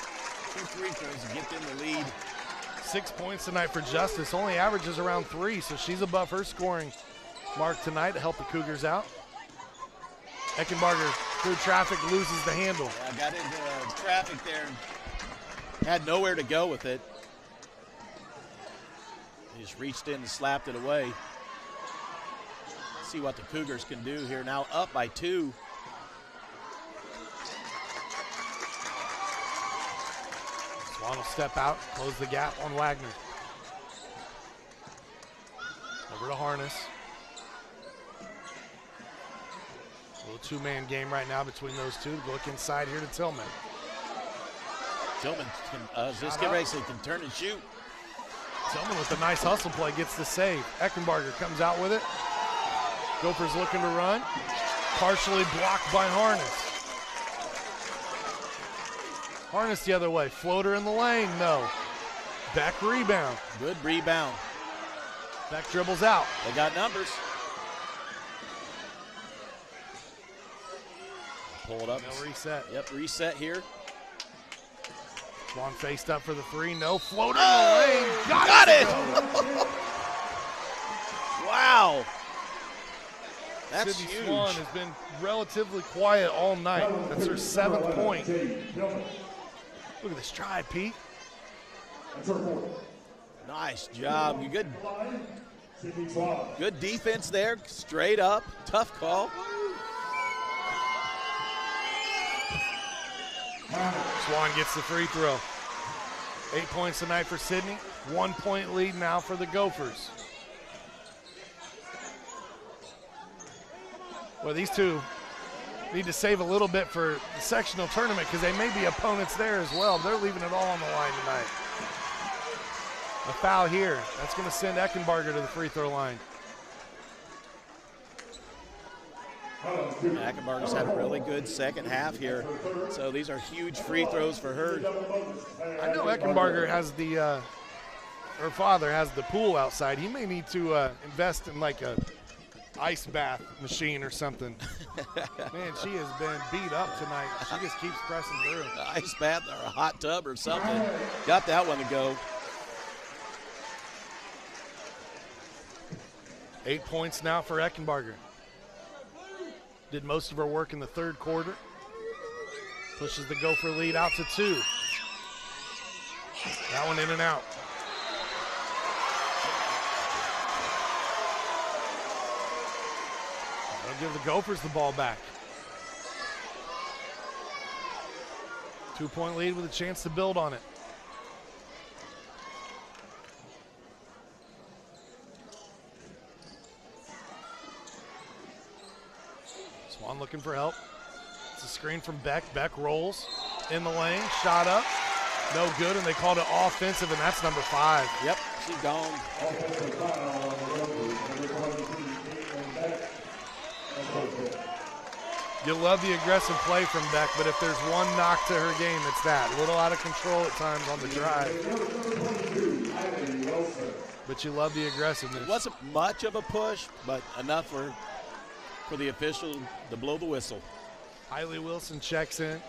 2 free throws to get them the lead. 6 points tonight for Justice. Only averages around 3, so she's above her scoring mark tonight to help the Cougars out. Eckenbarger through traffic loses the handle. Yeah, got into traffic there. Had nowhere to go with it. He just reached in and slapped it away. Let's see what the Cougars can do here. Now up by 2. Swan will step out, close the gap on Wagner. Over to Harness. A little 2-man game right now between those two. Look inside here to Tillman. Tillman can just get ready so he can turn and shoot. Tillman with a nice hustle play gets the save. Eckenbarger comes out with it. Gophers looking to run. Partially blocked by Harness. Harness the other way. Floater in the lane. No. Beck rebound. Good rebound. Beck dribbles out. They got numbers. Pull it up. No reset. Yep, reset here. Swan faced up for the 3. No. Floater in the lane. Got it! Wow. That's Sydney huge. Swan has been relatively quiet all night. That's her 7th point. Look at this drive, Pete. Nice job. Good defense there. Straight up. Tough call. Swan gets the free throw. 8 points tonight for Sydney. 1 point lead now for the Gophers. Well, these two need to save a little bit for the sectional tournament because they may be opponents there as well. They're leaving it all on the line tonight. A foul here. That's going to send Eckenbarger to the free throw line. Eckenbarger's had a really good second half here. So these are huge free throws for her. I know Eckenbarger has the, her father has the pool outside. He may need to invest in like a ice bath machine or something. Man, she has been beat up tonight. She just keeps pressing through. Ice bath or a hot tub or something. Got that one to go. 8 points now for Eckenbarger. Did most of her work in the 3rd quarter. Pushes the Gopher lead out to 2. That one in and out. That'll give the Gophers the ball back. 2-point lead with a chance to build on it. Swan looking for help. It's a screen from Beck. Beck rolls in the lane, shot up, no good, and they called it offensive, and that's number 5. Yep, she's gone. You love the aggressive play from Beck, but if there's one knock to her game, it's that. A little out of control at times on the drive. But you love the aggressiveness. It wasn't much of a push, but enough for the official to blow the whistle. Hailey Wilson checks in.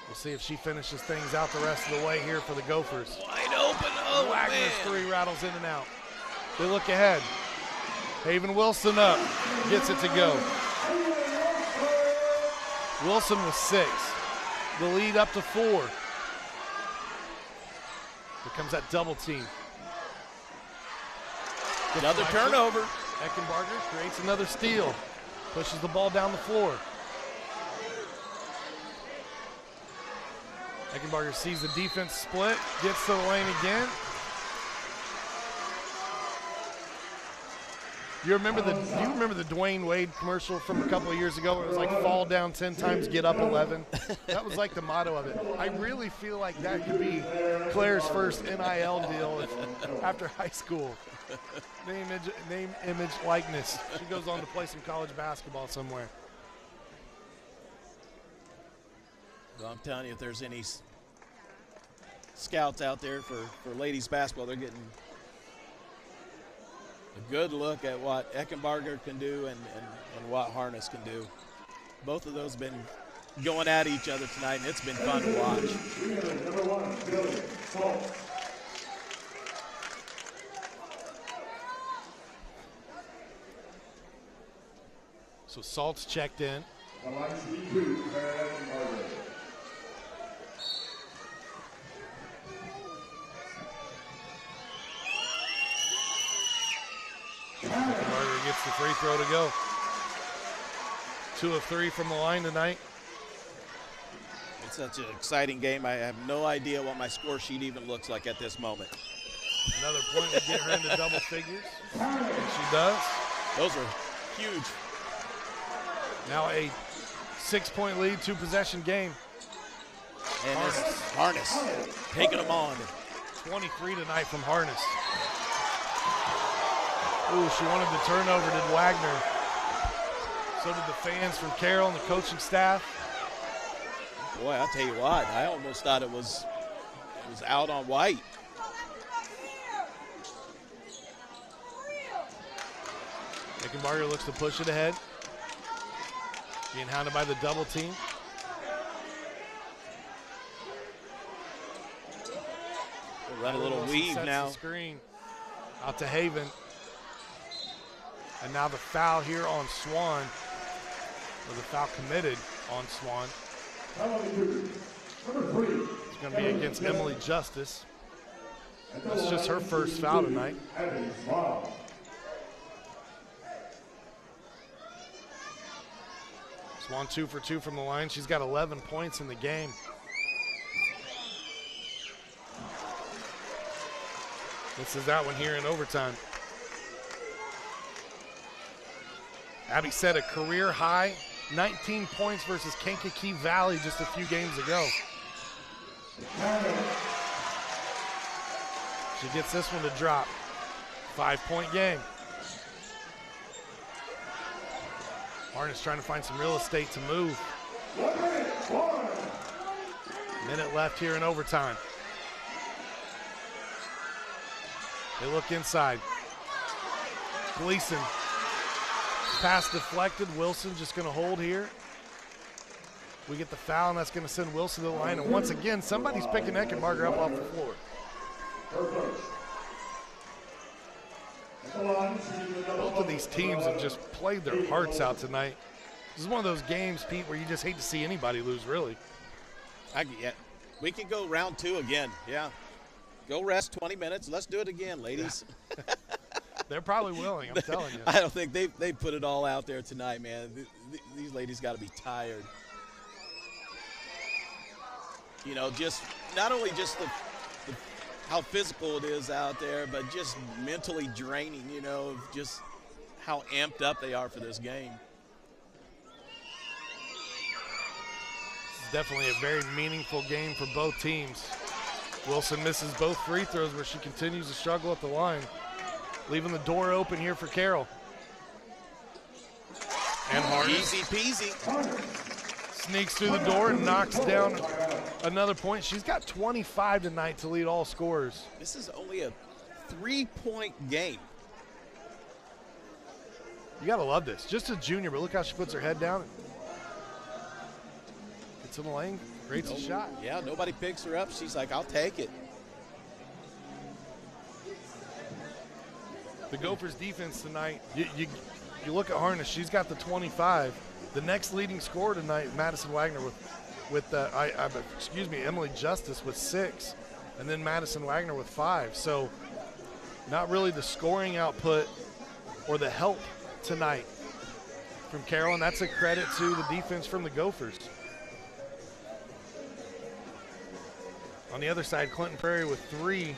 We'll see if she finishes things out the rest of the way here for the Gophers. Wide open, oh Wagner's man. 3 rattles in and out. They look ahead. Haven Wilson up, gets it to go. Wilson with 6. The lead up to 4. Here comes that double team. Another turnover. Eckenbarger creates another steal. Pushes the ball down the floor. Eckenbarger sees the defense split, gets to the lane again. Do you remember the Dwayne Wade commercial from a couple of years ago where it was like fall down 10 times, get up 11? That was like the motto of it. I really feel like that could be Claire's first NIL deal after high school. Name, image, likeness. She goes on to play some college basketball somewhere. Well, I'm telling you, if there's any scouts out there for ladies basketball, they're getting a good look at what Eckenbarger can do and what Harness can do. Both of those have been going at each other tonight, and it's been fun to watch. So Salt's checked in. Eckenbarger gets the free throw to go. 2 of 3 from the line tonight. It's such an exciting game. I have no idea what my score sheet even looks like at this moment. Another point to get her into double figures. And she does. Those are huge. Now a 6-point lead, 2-possession game. And Harness taking them on. 23 tonight from Harness. Ooh, she wanted the turnover, did Wagner. So did the fans from Carroll and the coaching staff. Boy, I'll tell you what, I almost thought it was out on white. Eckenbarger looks to push it ahead. Being hounded by the double team. We'll run a little weave now. Screen out to Haven. And now the foul here on Swan, or the foul committed on Swan. It's going to be against Emily Justice. That's just her first foul tonight. Swan 2 for 2 from the line. She's got 11 points in the game. This is that one here in overtime. Abby set a career high 19 points versus Kankakee Valley just a few games ago. She gets this one to drop. 5-point game. Harness trying to find some real estate to move. Minute left here in overtime. They look inside. Gleason. Pass deflected. Wilson just going to hold here. We get the foul, and that's going to send Wilson to the line. And once again, somebody's picking Eckenbarger up off the floor. Both of these teams have just played their hearts out tonight. This is one of those games, Pete, where you just hate to see anybody lose, really. We can go round 2 again, yeah. Go rest 20 minutes. Let's do it again, ladies. Yeah. They're probably willing, I'm telling you. I don't think they put it all out there tonight, man. These ladies got to be tired. You know, just not only just the how physical it is out there, but just mentally draining, you know, just how amped up they are for this game. It's definitely a very meaningful game for both teams. Wilson misses both free throws where she continues to struggle at the line, leaving the door open here for Carroll. And Harness. Easy peasy. Sneaks through the door and knocks down another point. She's got 25 tonight to lead all scorers. This is only a 3-point game. You gotta love this. Just a junior, but look how she puts her head down. Gets in the lane, creates a shot. Yeah, nobody picks her up. She's like, I'll take it. The Gophers defense tonight, you look at Harness, she's got the 25. The next leading scorer tonight, Madison Wagner Emily Justice with 6, and then Madison Wagner with 5. So not really the scoring output or the help tonight from Carroll, and that's a credit to the defense from the Gophers. On the other side, Clinton Prairie with 3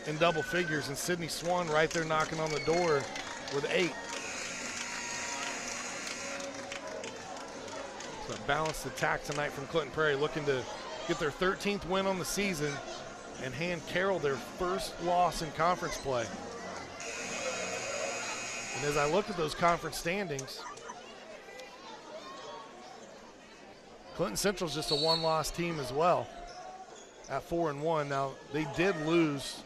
in double figures, and Sydney Swan right there knocking on the door with 8. So a balanced attack tonight from Clinton Prairie, looking to get their 13th win on the season and hand Carroll their first loss in conference play. And as I look at those conference standings, Clinton Central's just a one-loss team as well at 4-1. Now, they did lose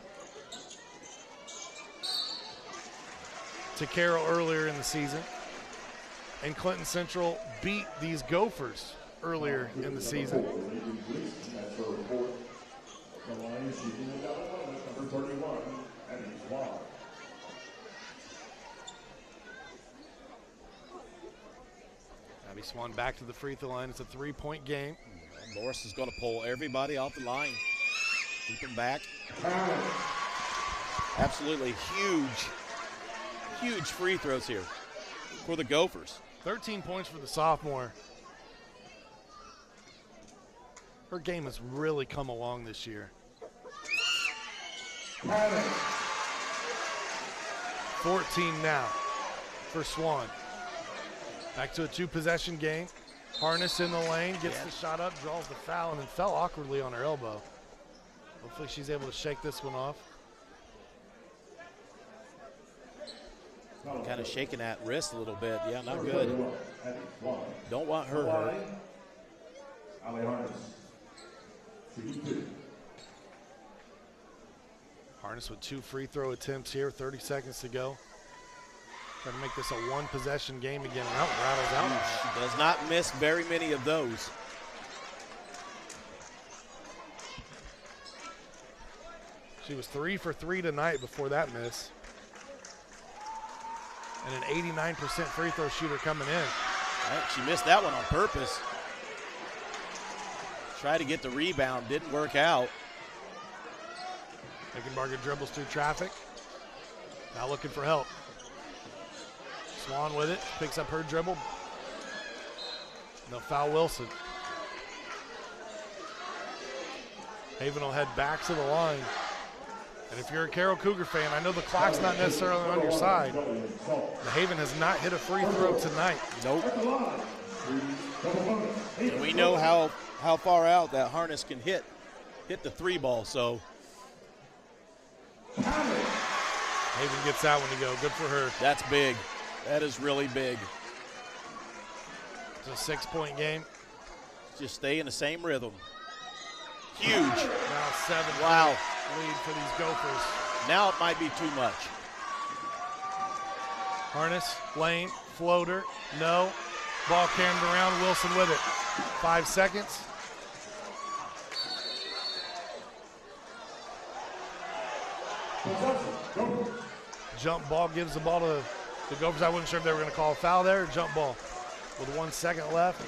to Carroll earlier in the season, and Clinton Central beat these Gophers earlier in the season. Abby Swan back to the free throw line. It's a 3-point game. Morris is going to pull everybody off the line. Keep them back. Absolutely huge free throws here for the Gophers. 13 points for the sophomore. Her game has really come along this year. 14 now for Swan. Back to a 2-possession game. Harness in the lane, gets the shot up, draws the foul, and then fell awkwardly on her elbow. Hopefully she's able to shake this one off. Kind of shaking that wrist a little bit. Yeah, not good. Don't want her hurt. Harness with 2 free throw attempts here, 30 seconds to go. Trying to make this a 1-possession game again. Rattles out. She does not miss very many of those. She was 3 for 3 tonight before that miss. And an 89% free throw shooter coming in. Right, she missed that one on purpose. Tried to get the rebound, didn't work out. Hickenbarger dribbles through traffic. Now looking for help. Swan with it, picks up her dribble. They'll foul Wilson. Haven will head back to the line. And if you're a Carroll Cougar fan, I know the clock's not necessarily on your side. The Haven has not hit a free throw tonight. Nope. And we know how far out that Harness can hit the 3 ball, so. Haven gets that one to go. Good for her. That's big. That is really big. It's a 6-point game. Just stay in the same rhythm. Huge. Now 7 wow. Lead for these Gophers. Now it might be too much. Harness, lane, floater, no. Ball carried around, Wilson with it. 5 seconds. Jump ball gives the ball to the Gophers. I wasn't sure if they were going to call a foul there or jump ball. With 1 second left,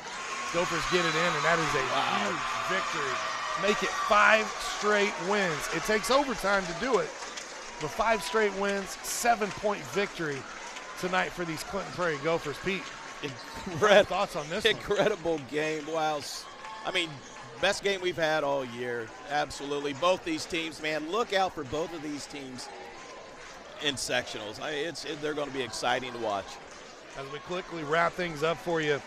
Gophers get it in, and that is a huge victory. Make it 5 straight wins. It takes overtime to do it, but 5 straight wins, 7-point victory tonight for these Clinton Prairie Gophers. Pete, thoughts on this Incredible game. Wow. I mean, best game we've had all year. Absolutely. Both these teams, man, look out for both of these teams in sectionals. They're going to be exciting to watch. As we quickly wrap things up for you,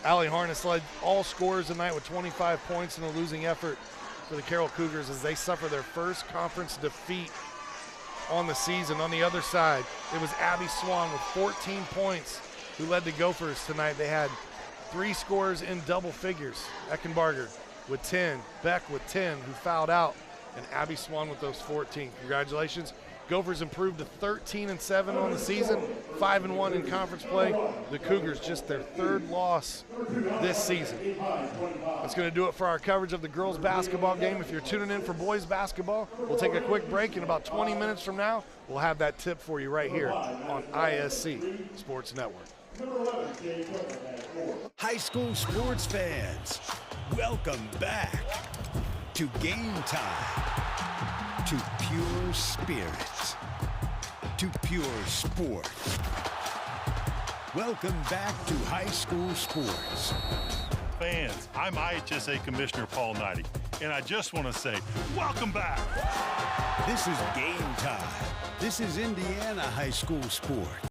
Allie Harness led all scorers tonight with 25 points in a losing effort for the Carroll Cougars as they suffer their first conference defeat on the season. On the other side, it was Abby Swan with 14 points who led the Gophers tonight. They had 3 scorers in double figures. Eckenbarger with 10, Beck with 10, who fouled out, and Abby Swan with those 14. Congratulations. Gophers improved to 13-7 on the season, 5-1 in conference play. The Cougars just their 3rd loss this season. That's going to do it for our coverage of the girls basketball game. If you're tuning in for boys basketball, we'll take a quick break. In about 20 minutes from now, we'll have that tip for you right here on ISC Sports Network. High school sports fans, welcome back to Game Time, to pure spirits, to pure sport. Welcome back to high school sports. Fans, I'm IHSAA Commissioner Paul Knighty, and I just want to say, welcome back. This is Game Time. This is Indiana high school sports.